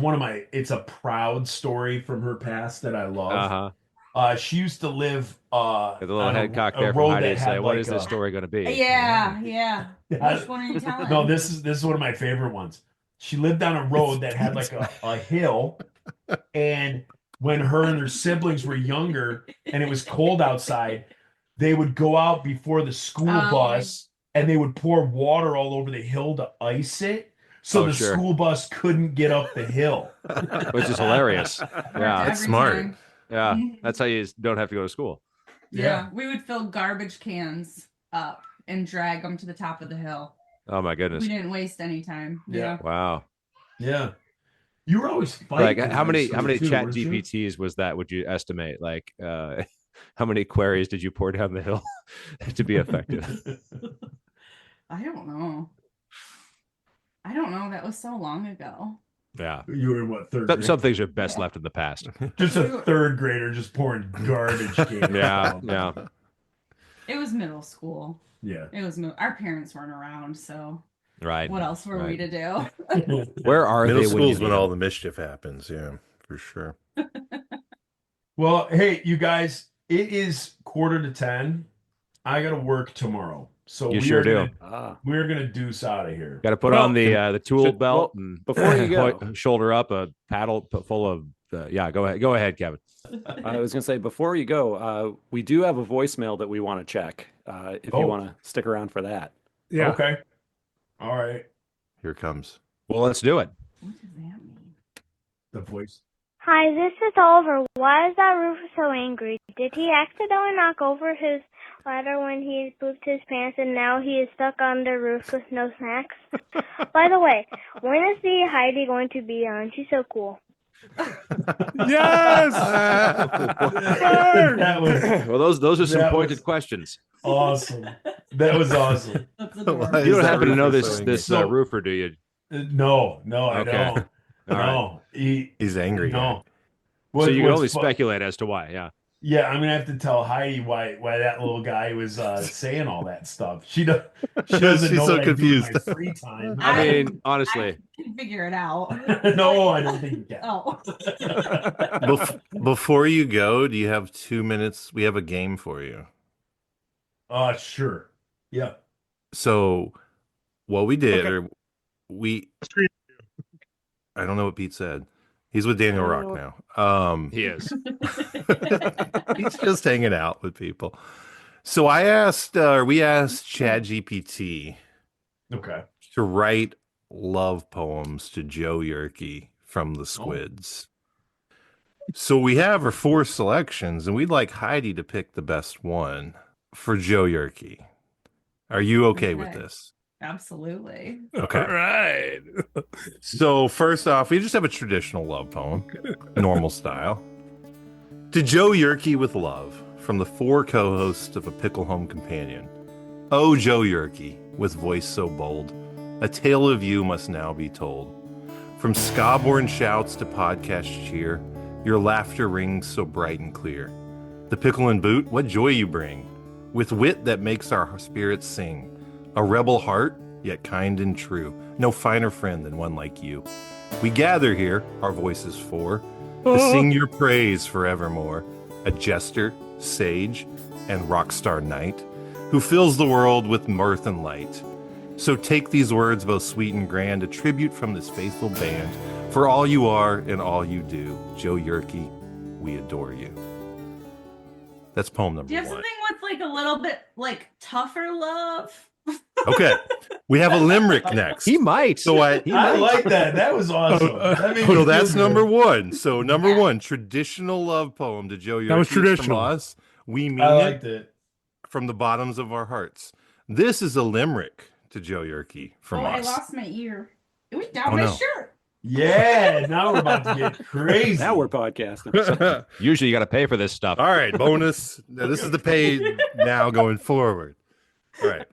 a proud story from her past that I love. Uh-huh. She used to live The little on head cock a there from road Heidi that to say, had what like is this a- story going to be? Yeah. Yeah. Which one are you telling? No, this is one of my favorite ones. She lived on a road that had like a hill, and when her and her siblings were younger and it was cold outside, they would go out before the school Oh. bus, and they would pour water all over the hill to ice it, so Oh, the sure. school bus couldn't get up the hill. Which is hilarious. Worked Yeah. That's every smart. time. Yeah. That's how you don't have to go to school. Yeah, we would fill garbage cans up and drag them to the top of the hill. Oh my goodness. We didn't waste any time. Yeah. Wow. Yeah. You were always Like fighting. how many too, chat weren't you? GPTs was that, would you estimate? Like how many queries did you pour down the hill to be effective? I don't know. That was so long ago. Yeah. You were what, third Some, grade? some things are best left in the past. Just a third grader just pouring garbage cans. Yeah. Yeah. It was middle school. Yeah. It was our parents weren't around, so Right. what else were we Right. to do? Where are Middle they school's when when you all need the mischief happens. Yeah, for sure. Well, hey, you guys, it is 9:45. I gotta work tomorrow, so You sure do. We're gonna deuce out of here. got to put Well, on the tool should- belt well, and before you go- shoulder up a paddle full of yeah, go ahead, Kevin. I was going to say, before you go, we do have a voicemail that we want to check if Oh. you want to stick around for that. Yeah. Okay. All right. Here it comes. Well, let's do it. What does that mean? The voice. Hi, this is Oliver. Why is that roofer so angry? Did he accidentally knock over his ladder when he pooped his pants and now he is stuck on the roof with no snacks? By the way, when is the Heidi going to be on? She's so cool. Yes. That was Well, those are some That pointed was- questions. awesome. That was awesome. That's Why adorable. is You don't that happen to know roofer this so angry? So- roofer, do you? No, I Okay. don't. All right. No, He's angry. no. So you can What's only fu- speculate as to why. Yeah. Yeah, I'm gonna have to tell Heidi why that little guy was saying all that stuff. She doesn't She's know so what I do in confused. my free time. I mean, honestly, I can figure it out. No, I don't think you can. Oh. Before you go, do you have 2 minutes? We have a game for you. Sure. Yeah. So, what we did, Okay. or we, I don't know what Pete said. He's with Daniel Rock now. he is. He's just hanging out with people. So we asked ChatGPT Okay. to write love poems to Joe Yerke from the Squids. So we have our 4 selections, and we'd like Heidi to pick the best one for Joe Yerke. Are you okay with this? Absolutely. Okay. All right. So first off, we just have a traditional love poem, normal style. To Joe Yerke with love, from the 4 co-hosts of A Pickle Home Companion. Oh, Joe Yerke, with voice so bold, a tale of you must now be told. From ska-born shouts to podcast cheer, your laughter rings so bright and clear. The pickle and boot, what joy you bring, with wit that makes our spirits sing. A rebel heart, yet kind and true, no finer friend than one like you. We gather here, our voices 4, to sing your praise forevermore. A jester, sage, and rock star knight, who fills the world with mirth and light. So take these words, both sweet and grand, a tribute from this faithful band, for all you are and all you do. Joe Yerke, we adore you. That's poem number Do you have 1. something with like a little bit like tougher love? Okay, we have a limerick next. He might. So I like that. That was awesome. That made me So that's feel good. number 1. So number 1, traditional love poem to Joe Yerke. That was traditional. From us. We mean I liked it. from the bottoms of our hearts. This is a limerick to Joe Yerke from I us. lost my ear. It went down Oh, my no. shirt. Yeah, now we're about to get crazy. Now we're podcasting. Usually you got to pay for this stuff. All right, bonus. Now, this is the pay now going forward. All right.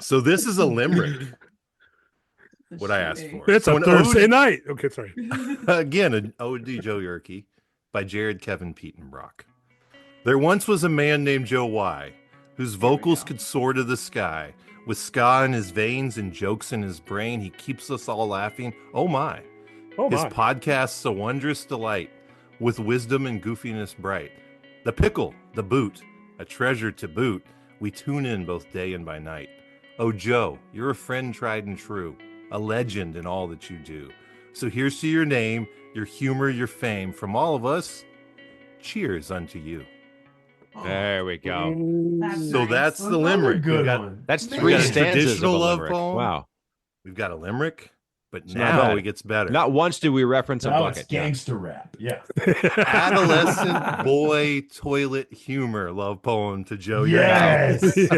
So this is a limerick. What I asked for. It's So a an Thursday ode- night. Okay, sorry. Again, an ode to Joe Yerke by Jared Kevin Petenbrock. There once was a man named Joe Y, whose vocals could soar to the sky. With ska in his veins and jokes in his brain, he keeps us all laughing. Oh my. Oh His my. podcast's a wondrous delight, with wisdom and goofiness bright. The pickle, the boot, a treasure to boot. We tune in both day and by night. Oh, Joe, you're a friend tried and true, a legend in all that you do. So here's to your name, your humor, your fame. From all of us, cheers unto you. There we go. That's So nice. that's the Another limerick. good We've got, one. That's we 3 got a stanzas of a traditional love limerick. poem. Wow. We've got a limerick, but It's not now bad. it gets better. Not once do we reference a Now it's bucket. Yeah. gangster rap. Yeah. Adolescent boy toilet humor love poem to Joe Yerke. Yes.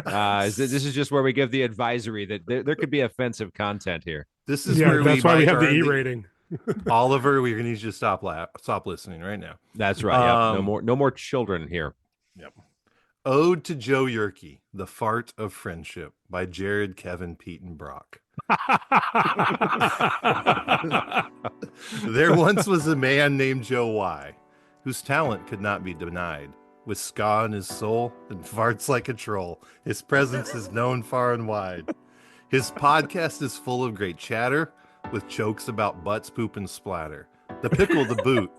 Uh-oh. This is just where we give the advisory that there could be offensive content here. This is Yeah, where that's why we might have the earn E rating. Oliver, we're gonna need you to stop listening right now. That's right. Yeah. Um, No more children here. Yep. Ode to Joe Yerke, The Fart of Friendship by Jared Kevin Petenbrock. There once was a man named Joe Y, whose talent could not be denied. With ska in his soul and farts like a troll, his presence is known far and wide. His podcast is full of great chatter, with jokes about butts, poop, and splatter. The pickle, the boot,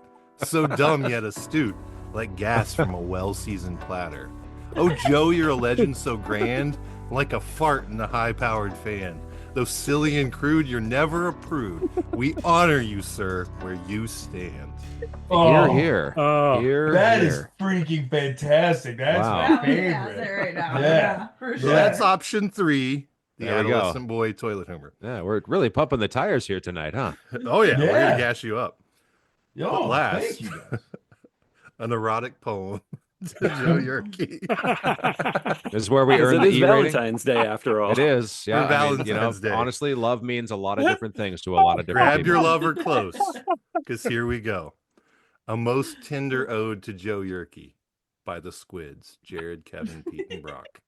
so dumb yet astute, like gas from a well-seasoned platter. Oh, Joe, you're a legend so grand, like a fart in a high-powered fan. Though silly and crude, you're never a prude. We honor you, sir, where you stand. Oh, Here. Oh, Here. that here. is freaking fantastic. That's Wow. my That one has favorite. it right now. Yeah. Yeah, for So sure. that's option 3, the There we go. adolescent boy toilet humor. Yeah, we're really pumping the tires here tonight, huh? Oh, yeah, we're Yeah. going to gas you up. Yo, But last, thank you guys. an erotic poem to Joe Yerke. This is where we Because earn it the is E rating. Valentine's Day after all. It is. Yeah. For I mean, Valentine's Day. honestly, love means a lot of different things to a lot of different Grab people. your lover close, because here we go. A most tender ode to Joe Yerke by the Squids, Jared, Kevin, Pete, and Brock.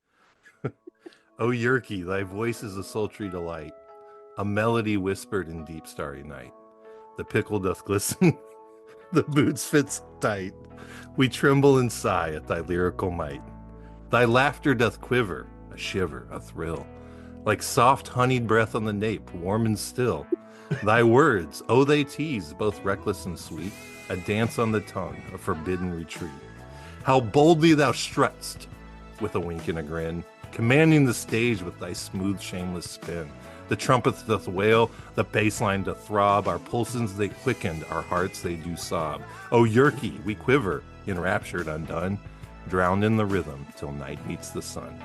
O Yerke, thy voice is a sultry delight, a melody whispered in deep starry night. The pickle doth glisten, the boots fits tight. We tremble and sigh at thy lyrical might. Thy laughter doth quiver, a shiver, a thrill, like soft honeyed breath on the nape, warm and still. Thy words, oh, they tease, both reckless and sweet, a dance on the tongue, a forbidden retreat. How boldly thou strutst, with a wink and a grin, commanding the stage with thy smooth, shameless spin. The trumpet doth wail, the bass line doth throb, our pulses they quickened, our hearts they do sob. O Yerke, we quiver, enraptured undone, drowned in the rhythm till night meets the sun.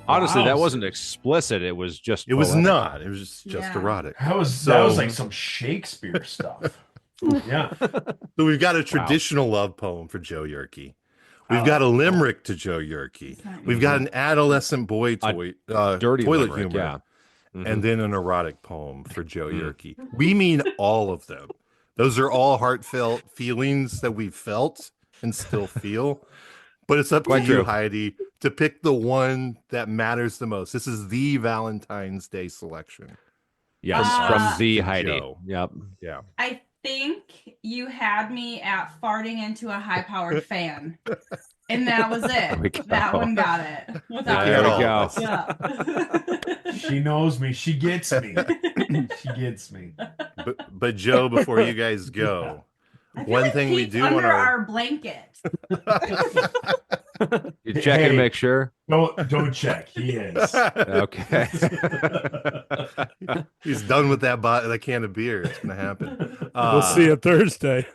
Honestly, that Wowzers. wasn't explicit. It was just It was poetic. not. It was just Yeah. erotic. That was So- like some Shakespeare stuff. Yeah. So we've got a traditional love poem for Joe Yerke. We've Oh, got a limerick to Joe Yerke. It's not We've got an adolescent boy dirty toilet limerick, humor. yeah. Mhm. And then an erotic poem for Joe Yerke. We mean all of them. Those are all heartfelt feelings that we've felt and still feel. But it's up Quite to you, true. Heidi, to pick the one that matters the most. This is the Valentine's Day selection. Yes, From from us the to Heidi. Joe. Yep. Yeah. I think you had me at farting into a high-powered fan, and that was There we it. go. That one got it. Without There we all go. of us. Yeah. She knows me. She gets me. She gets me. But Joe, before you guys go, I feel one like thing we Pete's do on under our our blanket. You check and Hey. make sure. Don't check. He is. Okay. he's done with that can of beer. It's gonna happen. We'll see you Thursday.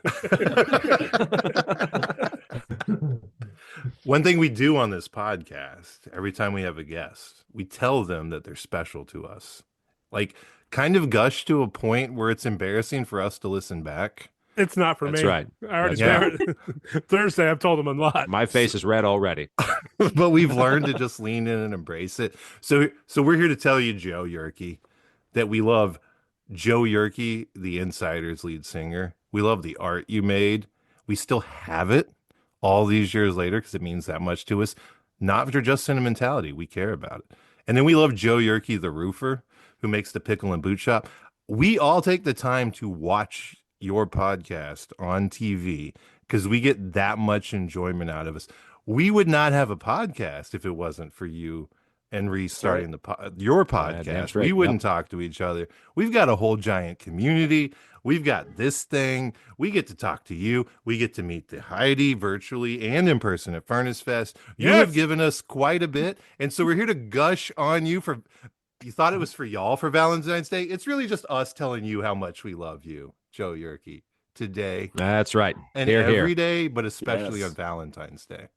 One thing we do on this podcast, every time we have a guest, we tell them that they're special to us. Like, kind of gush to a point where it's embarrassing for us to listen back. It's not for That's me. right. I already That's started. Thursday, I've told them a lot. My face is red already. But we've learned to just lean in and embrace it. So we're here to tell you, Joe Yerke, that we love Joe Yerke, the Insider's lead singer. We love the art you made. We still have it all these years later because it means that much to us. Not for just sentimentality. We care about it. And then we love Joe Yerke, the roofer, who makes the pickle and boot shop. We all take the time to watch your podcast on TV because we get that much enjoyment out of us. We would not have a podcast if it wasn't for you and restarting your podcast. damn straight. We wouldn't talk to each other. We've got a whole giant community. We've got this thing. We get to talk to you. We get to meet the Heidi virtually and in person at Furnace Fest. You Yes. have given us quite a bit. And so we're here to gush on you for, you thought it was for y'all for Valentine's Day. It's really just us telling you how much we love you, Joe Yerke, today That's right. and Here, every here. day, but especially Yes. on Valentine's Day,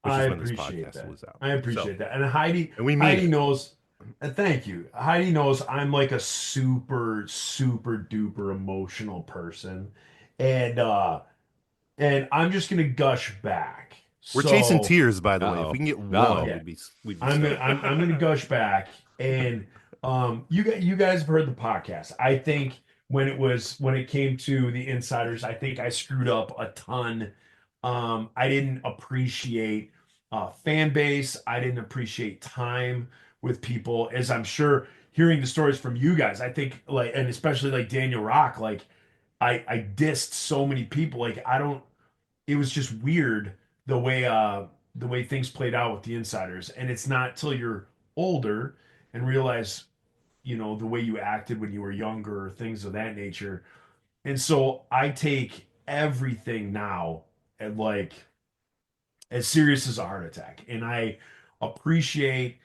which I is when this appreciate podcast that. was out. I appreciate that. And Heidi, And we mean Heidi it. knows. Thank you. Heidi knows I'm like a super, super duper emotional person, and I'm just gonna gush back. We're So, chasing tears, by the way. If Uh-oh. we can get one, Uh-oh. we'd be I'm stoked. gonna gush back, and you guys have heard the podcast. I think when it came to the Insiders, I think I screwed up a ton. I didn't appreciate fan base. I didn't appreciate time with people, as I'm sure hearing the stories from you guys. I think like, and especially like Daniel Rock, like I dissed so many people. Like I don't. It was just weird the way things played out with the Insiders, and it's not till you're older and realize, the way you acted when you were younger, or things of that nature. And so I take everything now at like as serious as a heart attack, and I appreciate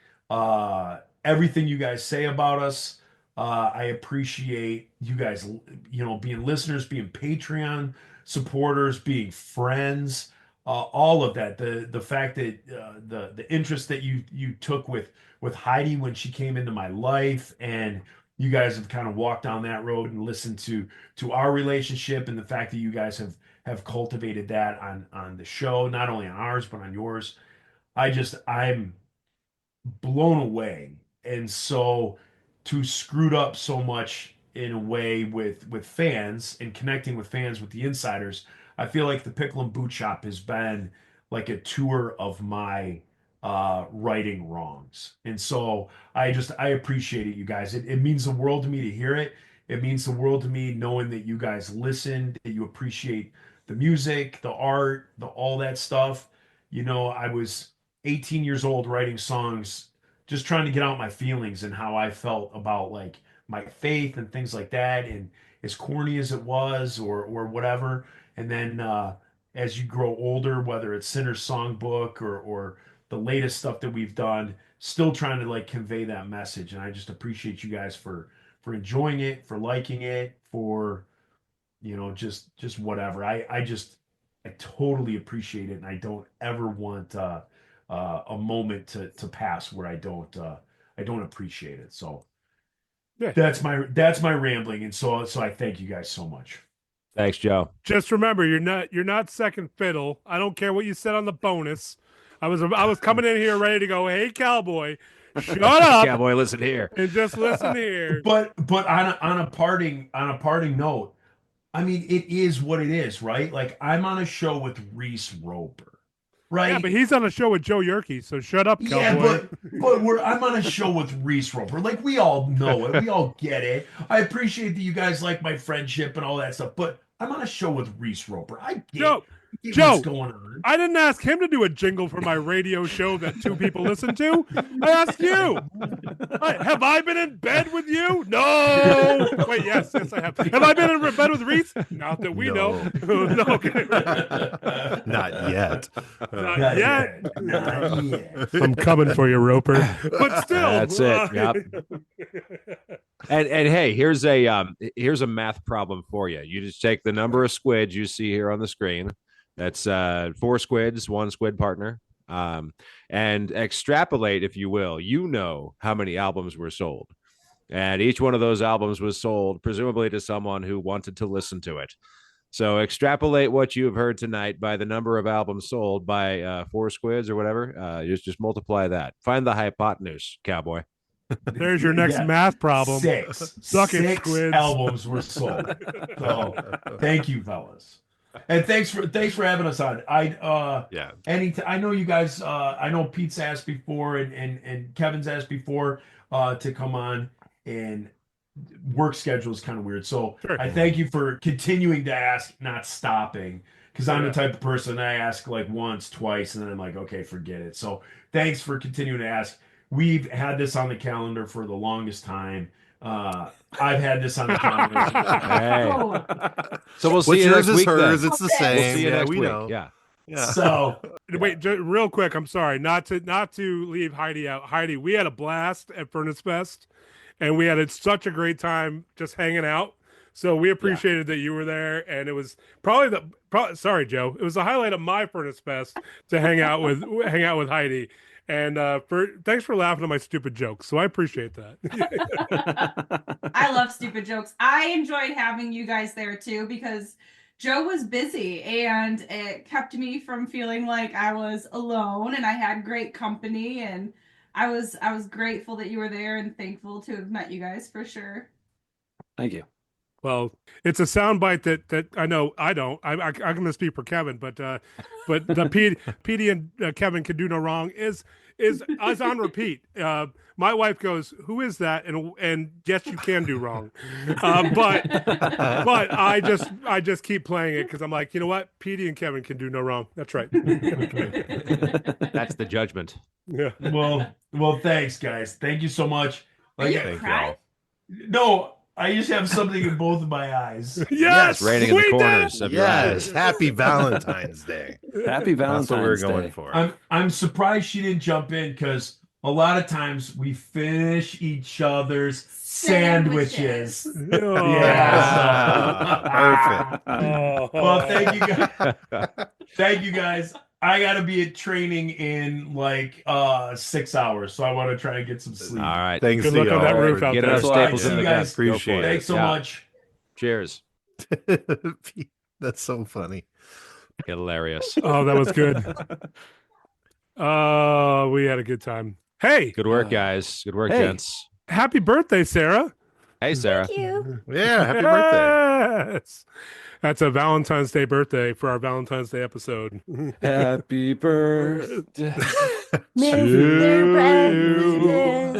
everything you guys say about us. I appreciate you guys, being listeners, being Patreon supporters, being friends, all of that. The fact that the interest that you took with Heidi when she came into my life, and you guys have kind of walked down that road and listened to our relationship, and the fact that you guys have cultivated that on the show, not only on ours but on yours. I'm blown away. And so to screwed up so much in a way with fans and connecting with fans with the Insiders, I feel like the Pickle and Boot Shop has been like a tour of my righting wrongs. And so I appreciate it, you guys. It means the world to me to hear it. It means the world to me knowing that you guys listen, that you appreciate the music, the art, all that stuff. I was 18 years old writing songs, just trying to get out my feelings and how I felt about like my faith and things like that. And as corny as it was, or whatever. And then as you grow older, whether it's Sinner's Songbook or the latest stuff that we've done, still trying to like convey that message. And I just appreciate you guys for enjoying it, for liking it, for just whatever. I totally appreciate it, and I don't ever want a moment to pass where I don't appreciate it. So Yeah. that's my rambling, and so I thank you guys so much. Thanks, Joe. Just remember, you're not second fiddle. I don't care what you said on the bonus. I was coming in here ready to go, hey cowboy, shut up, Cowboy, listen here, and just listen here. But on a parting note, I mean, it is what it is, right? Like, I'm on a show with Reese Roper, right? Yeah, but he's on a show with Joe Yerke, so shut up, cowboy. but I'm on a show with Reese Roper. Like, we all know it, we all get it. I appreciate that you guys like my friendship and all that stuff, but I'm on a show with Reese Roper. I get Joe, what's going on. I didn't ask him to do a jingle for my radio show that 2 people listen to. I asked you. Have I been in bed with you? No. Wait, yes, I have. Have I been in bed with Reese? Not that we know. No, okay. Not yet. Not yet. Not yet. I'm coming for you, Roper. But still, that's it. Yep. And hey, here's a math problem for you. You just take the number of squids you see here on the screen. That's 4 squids, 1 squid partner, and extrapolate, if you will. You know how many albums were sold, and each one of those albums was sold presumably to someone who wanted to listen to it. So extrapolate what you have heard tonight by the number of albums sold by 4 squids or whatever. Just multiply that. Find the hypotenuse, cowboy. There's your next math problem. 6 squids. albums were sold. So thank you, fellas. And thanks for having us on. I know you guys. I know Pete's asked before, and Kevin's asked before to come on, and work schedule is kind of weird. So sure. I thank you for continuing to ask, not stopping, because I'm the type of person I ask like once, twice, and then I'm like, okay, forget it. So thanks for continuing to ask. We've had this on the calendar for the longest time. I've had this on the calendar. Hey. So we'll see What's you yours next week. Hers. Then. It's the same. We'll see you next week. Know. Yeah. So wait, real quick. I'm sorry, not to leave Heidi out. Heidi, we had a blast at Furnace Fest, and we had such a great time just hanging out. So we appreciated that you were there, and it was sorry, Joe. It was the highlight of my Furnace Fest to hang out with Heidi. And thanks for laughing at my stupid jokes. So I appreciate that. I love stupid jokes. I enjoyed having you guys there too, because Joe was busy and it kept me from feeling like I was alone, and I had great company, and I was grateful that you were there and thankful to have met you guys for sure. Thank you. Well, it's a soundbite that I know I don't. I'm going to speak for Kevin, but the PD and Kevin can do no wrong is on repeat. My wife goes, "Who is that?" And yes, you can do wrong, but I just keep playing it because I'm like, you know what, PD and Kevin can do no wrong. That's right. That's the judgment. Yeah. Well, thanks, guys. Thank you so much. Thank you. No. I just have something in both of my eyes. Yes, raining in the corners of your eyes. Happy Valentine's Day. Happy Valentine's Day. That's what we're going for. I'm surprised she didn't jump in, because a lot of times we finish each other's sandwiches. Oh. Yeah. Perfect. Well, thank you guys. Thank you guys. I gotta be at training in like 6 hours, so I want to try and get some sleep. All right. Thanks. Good luck on that roof out there. there. Staples See you guys. Appreciate it. Thanks so much. Cheers. That's so funny. Hilarious. Oh, that was good. We had a good time. Hey, Good work, guys. Good work, gents. happy birthday, Sarah. Hey, Sarah. Thank you. Yeah, happy birthday. Yes. That's a Valentine's Day birthday for our Valentine's Day episode. Happy birthday. Mr.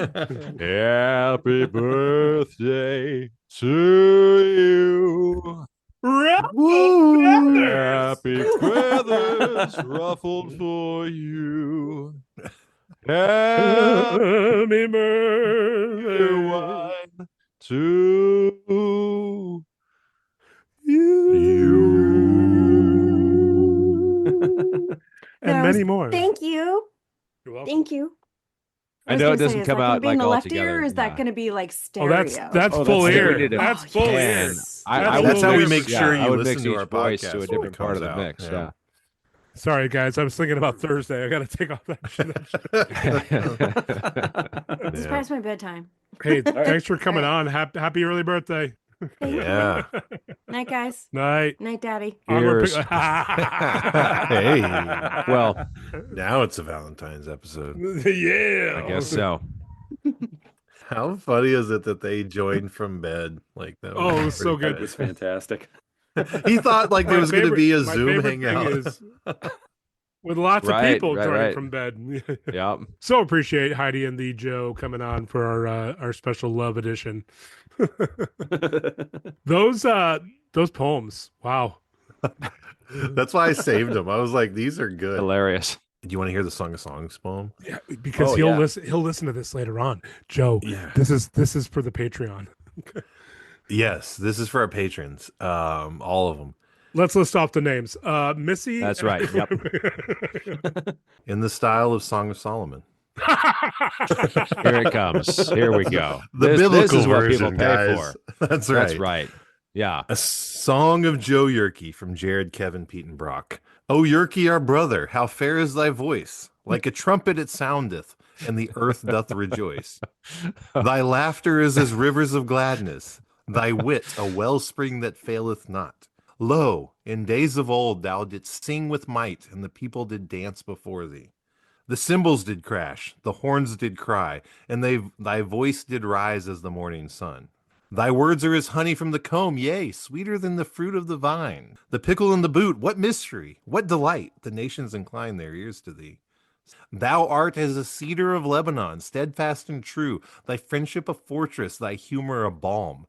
President. Happy birthday to you. Happy feathers ruffled for you. Happy birthday wine to you. And many more. Thank you. You're welcome. Thank you. I know it doesn't come out like in the all left together. ear, or is that Yeah. going to be like Oh, stereo? that's full that's ear. stereo. That's full ear. yes. I That's would how we mix- make sure I you would listen mix to each our voice podcast to a when it different part of comes the out. mix. Yeah. Sorry, guys. I was thinking about Thursday. I got to take off that shit. It's past my bedtime. Hey, thanks for coming All on. Happy early birthday. Yeah. Night, guys. Night. Night, Daddy. Cheers. Hey. Well, Now it's a Valentine's episode. Yeah. I guess so. How funny is it that they joined from bed like that? Oh, it was so That good. was fantastic. He thought like there was going to be a my Zoom favorite thing hangout. is with lots of Right, people right, joining right. from bed. Yeah. So appreciate Heidi and the Joe coming on for our special love edition. Those poems, wow. That's why I saved them. I was like, these are good. Hilarious. Do you want to hear the Song of Songs poem? Yeah, because Oh, he'll yeah. listen to this later on. Joe, Yeah. this is for the Patreon. Yes, this is for our patrons. All of them. Let's list off the names. Missy. That's right. Yep. In the style of Song of Solomon. Here it comes. Here we go. The this biblical is what version, people pay guys. for. That's right. That's right. Yeah. A song of Joe Yerke from Jared, Kevin, Pete, and Brock. O Yerke, our brother, how fair is thy voice! Like a trumpet it soundeth, and the earth doth rejoice. Thy laughter is as rivers of gladness, thy wit a wellspring that faileth not. Lo, in days of old thou didst sing with might, and the people did dance before thee. The cymbals did crash, the horns did cry, and thy voice did rise as the morning sun. Thy words are as honey from the comb, yea, sweeter than the fruit of the vine. The pickle and the boot, what mystery, what delight! The nations incline their ears to thee. Thou art as a cedar of Lebanon, steadfast and true, thy friendship a fortress, thy humor a balm.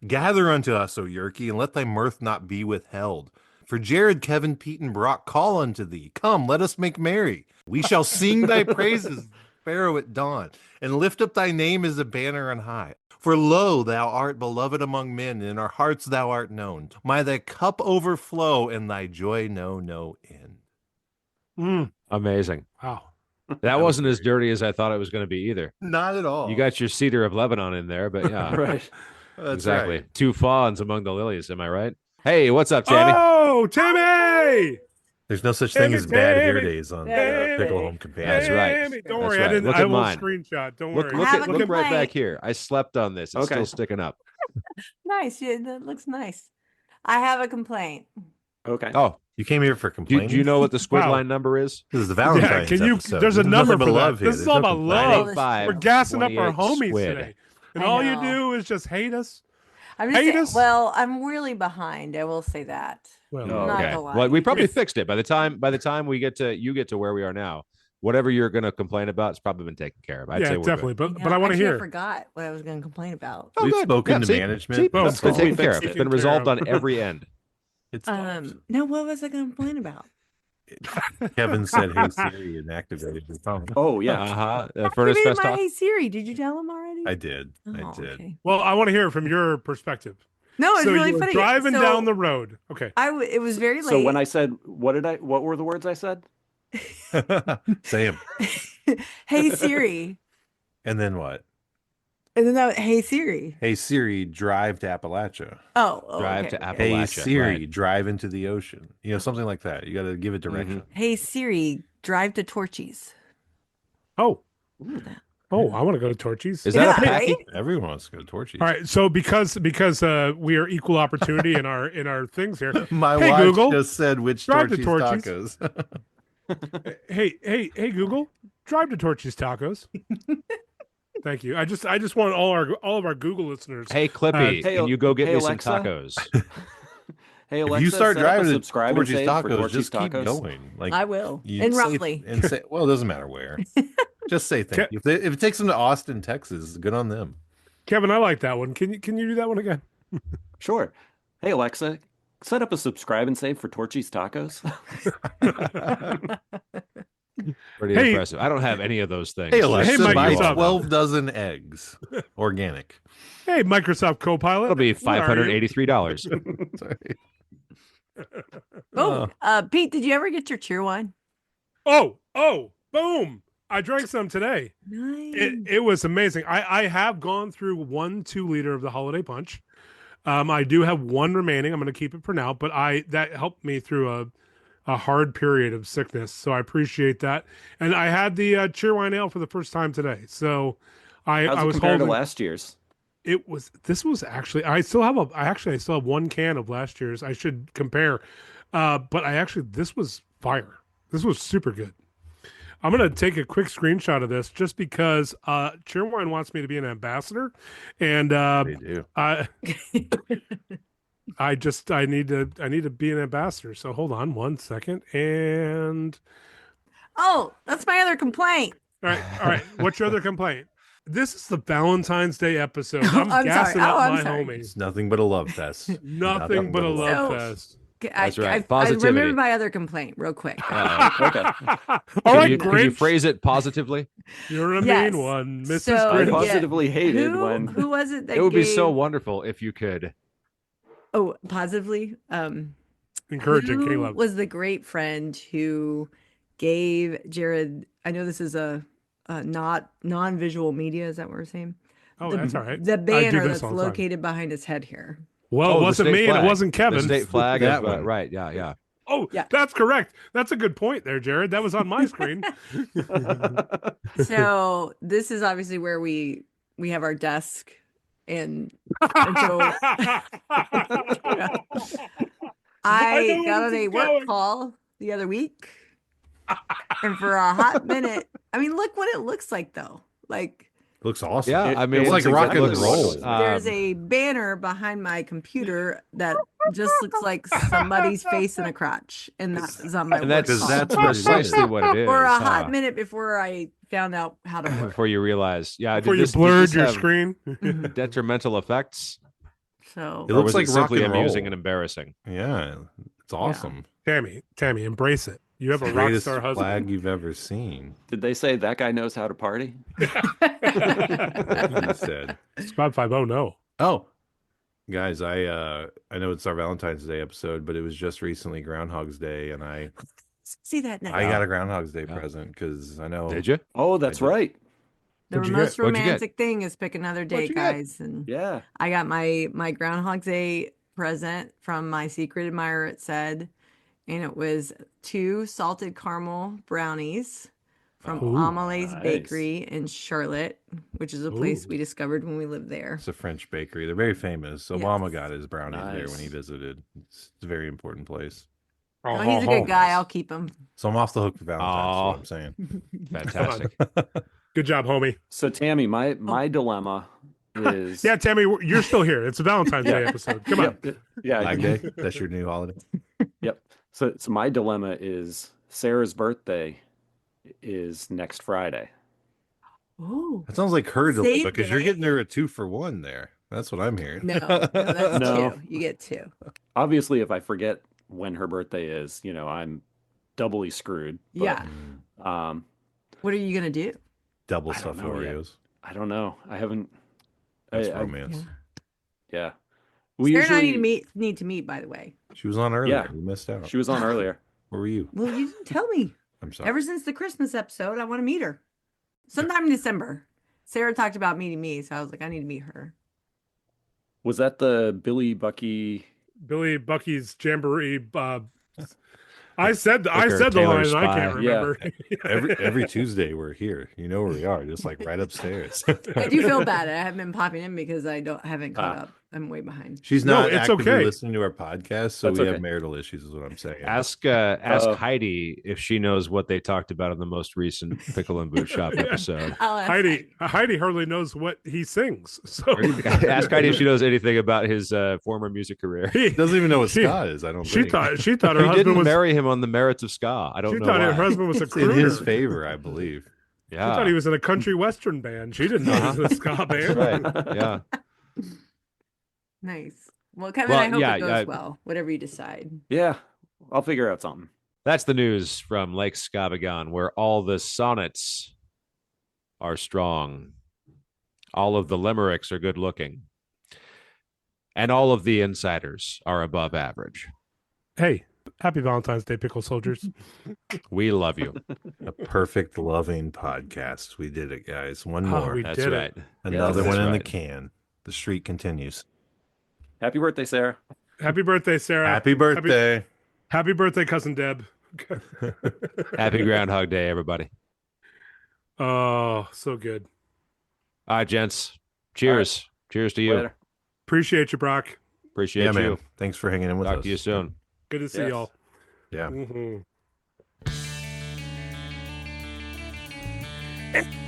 Gather unto us, O Yerke, and let thy mirth not be withheld. For Jared, Kevin, Pete, and Brock call unto thee. Come, let us make merry. We shall sing thy praises, sparrow at dawn, and lift up thy name as a banner on high. For lo, thou art beloved among men, and in our hearts thou art known. May thy cup overflow, and thy joy know no end. Amazing. Wow. That wasn't as dirty as I thought it was going to be either. Not at all. You got your cedar of Lebanon in there, but yeah. Right. That's exactly. right. Two fawns among the lilies. Am I right? Hey, what's up, Tammy? Oh, Timmy! There's no such thing as bad hair days on Tammy, Pickle Home Companion. That's right. Tammy, Don't That's worry, right. I didn't. Look I at will mine. screenshot. Don't Look, worry. look, Have at, a look right complaint. back here. I slept on this. It's Okay. still sticking up. Nice. Yeah, that looks nice. I have a complaint. Okay. Oh, You came here for do complaining. you know what the squid Wow. line number is? This is the Valentine's can you? episode. There's a There's number nothing but for that. love here. This is There's all no about complaining. love. We're gassing up our 28 homies squid. today, and I all you know. do is just hate us. I'm just Hate saying, us? well, I'm really behind. I will say that. Well, Oh, Not Okay. gonna lie. Well, we probably fixed it by the time we get to you get to where we are now. Whatever you're going to complain about, it's probably been taken care of. I'd yeah, say we're definitely. good. But I want to actually, I hear. forgot what I was going to complain about. Oh, We've good. spoken to see? management. See? Boom. It's been Boom. taken care of. Taken It's been care resolved of. on every end. It's No, what was I going to complain about? Kevin said, "Hey Siri," and activated your phone. Oh yeah. Furnace Activated Fest my talk. Hey Siri. Did you tell him already? I did. Oh, I did. okay. Well, I want to hear it from your perspective. No, it's so really you were funny. driving So, down the road. Okay. It was very late. So when I said what were the words I said? Say him. Hey Siri, And then what? and then Hey Siri. Hey Siri, drive to Appalachia. Drive okay, to okay. Hey Appalachia. Siri, right. drive into the ocean. You know, something like that. You got to give it direction. Hey Siri, drive to Torchy's. Oh. Ooh. Oh, I want to go to Torchy's. Is that a Yeah, packy? right? Everyone wants to go to Torchy's. All right. So because we are equal opportunity in our things here. My Hey, wife Google, just said which drive to Torchy's Torchy's. tacos. Hey Google, drive to Torchy's Tacos. Thank you. I just want all of our Google listeners. Hey, Clippy, Hey, can you go get hey, me Alexa? some tacos? Hey If Alexa, you start set up a driving to subscribe and Torchy's save for tacos, Torchy's just keep tacos. going. Like I will. you In say- roughly. and say, well, it doesn't matter where. Just say thank you. If it takes them to Austin, Texas, good on them. Kevin, I like that one. Can you do that one again? Sure. Hey Alexa, set up a subscribe and save for Torchy's tacos. Pretty Hey- impressive. I don't have any of those things. Hey Just Alexa, Hey, so you buy all Microsoft. know. 12 dozen eggs, organic. Hey, Microsoft Copilot. It'll be Where are you? $583. Sorry. Pete, did you ever get your cheer wine? Oh, boom! I drank some today. Nice. It was amazing. I have gone through 1 2-liter of the holiday punch. I do have one remaining. I'm going to keep it for now, but that helped me through a a hard period of sickness. So I appreciate that. And I had the Cheerwine Ale for the first time today. So How's I it was compared to holding. last year's? This was actually, I still have one can of last year's. I should compare. But this was fire. This was super good. I'm going to take a quick screenshot of this just because Cheerwine wants me to be an ambassador. And They do. I need to be an ambassador. So hold on one second. And Oh, that's my other complaint. all right. What's your other complaint? This is the Valentine's Day episode. I'm I'm gassing sorry. up I'm my sorry. homies. It's nothing but a love fest. Nothing but a love So- fest. That's right. I Positivity. remember my other complaint real quick. Okay. All Can right, you, can you Grinch. phrase it positively? You're a Yes. mean one, Mrs. So, I Grinch. positively hated when Who was it that It would be so gave- wonderful if you could. Oh, positively. Encouraging Who Caleb. was the great friend who gave Jared? I know this is a not non-visual media. Is that what we're saying? Oh, the, that's all right. The I do banner this that's all the time. located behind his head here. Well, Oh, it the wasn't state me and it flag. wasn't Kevin. The state flag. That Of, one. right. Yeah. Oh, Yeah. that's correct. That's a good point there, Jared. That was on my screen. So this is obviously where we have our desk, and so I I know got where on this a is work going. call the other week, and for a hot minute, I mean, look what it looks like, though. Like It looks awesome. Yeah. I mean, it's like rock and roll. there's a banner behind my computer that just looks like somebody's face in a crotch, and that is on my and work that's call. that's what it precisely is. what it is. For a huh? hot minute before I found out how to work. Before you realize, Before you did blurred this your have screen. Mhm. detrimental effects, So It or looks was like it rock simply and amusing roll. and embarrassing? Yeah, it's awesome. Tammy, embrace it. You have a rock Greatest star husband. flag you've ever seen. did they say that guy knows how to party? He said. Squad 5, no. Oh, guys, I know it's our Valentine's Day episode, but it was just recently Groundhog's Day, and I see that now. got a Groundhog's Day Yeah. present because I know. Did you? Oh, that's I did. right. The What'd you most get? What'd you get? romantic thing is pick another day, What'd you get? guys. And Yeah. I got my Groundhog Day present from my secret admirer, it said, and it was 2 salted caramel brownies from Ooh, Amelie's nice. Bakery in Charlotte, which is a place Ooh. we discovered when we lived there. It's a French bakery. They're very famous. Yes. Obama got his brownies there when he Nice. visited. It's a very important place. Oh, Oh, he's a good guy. I'll keep him. So I'm off the hook for Valentine's. Is Aw. what I'm saying. Fantastic. Good job, homie. So Tammy, my dilemma is Yeah, Tammy, you're still here. It's a Valentine's Day episode. Come on. Yeah. Flag Day. That's your new holiday. Yep. So my dilemma is Sarah's birthday is next Friday. Oh That sounds like her Same dilemma because you're day. getting her a 2-for-1 there. That's what I'm hearing. no, that's No. 2. You get 2. Obviously, if I forget when her birthday is, I'm doubly screwed. But, Yeah. Um, What are you gonna do? Double I don't stuffed know yet. Oreos. I don't know. I haven't. That's I- romance. Yeah. We Sarah and I usually. need to meet, by the way. She was on earlier. Yeah. We missed out. She was on earlier. Where were you? Well, you didn't tell me. I'm sorry. Ever since the Christmas episode, I want to meet her. Sometime in December. Sarah talked about meeting me, so I was like, I need to meet her. Was that the Billy Bucky? Billy Bucky's Jamboree. I said the Taylor line and I can't Spy. remember. Every Tuesday we're here. You know where we are, just like right upstairs. I do feel bad. I haven't been popping in because I haven't caught Ah. up. I'm way behind. She's No, not it's actively okay. listening to our podcast, so That's we okay. have marital issues, is what I'm saying. Ask Uh, Heidi if she knows what they talked about in the most recent Pickle and Boot Shop episode. I'll ask Heidi hardly knows what he sings. So Ask Heidi if she knows anything about his former music career. He doesn't even know what She- ska is. I don't she think. thought her He husband didn't was. marry him on the merits of ska. I don't She know thought why. her husband was a It's in his crooner. favor, I believe. She Yeah, thought he was in a country western band. She didn't know he was in a ska band. right. Yeah. Nice. Well, Kevin, Well, I hope yeah, it goes yeah. well, whatever you decide. Yeah, I'll figure out something. That's the news from Lake Scabagon, where all the sonnets are strong, all of the limericks are good looking, and all of the insiders are above average. Hey, happy Valentine's Day, pickle soldiers. We love you. A perfect loving podcast. We did it, guys. One Oh, more. we That's did right. it. Another Yes, one that's in the right. can. The streak continues. Happy birthday, Sarah. Happy birthday, Sarah. Happy birthday. Happy birthday, cousin Deb. Happy Groundhog Day, everybody. Oh, so good. All right, gents. Cheers. Cheers to you. Later. Appreciate you, Brock. Appreciate Yeah, you. man. Thanks for hanging in with Talk us. to you soon. Good to see Yes. y'all. Yeah. Mhm.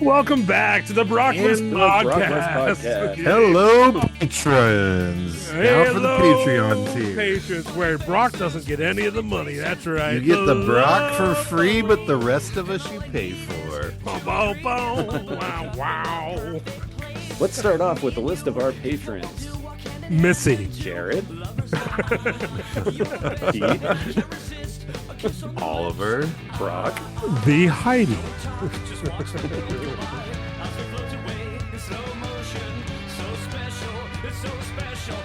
Welcome back to the Brockless And the Podcast. Brockless Podcast. Hello, patrons. Now for the Patreon tier. Patrons, where Brock doesn't get any of the money. That's right. You get the Brock for free, but the rest of us you pay for. Boom, boom, boom. Wow, wow. Let's start off with a list of our patrons. Missy. Jared. Pete. Oliver. Brock. The Heidi. So special, it's so special.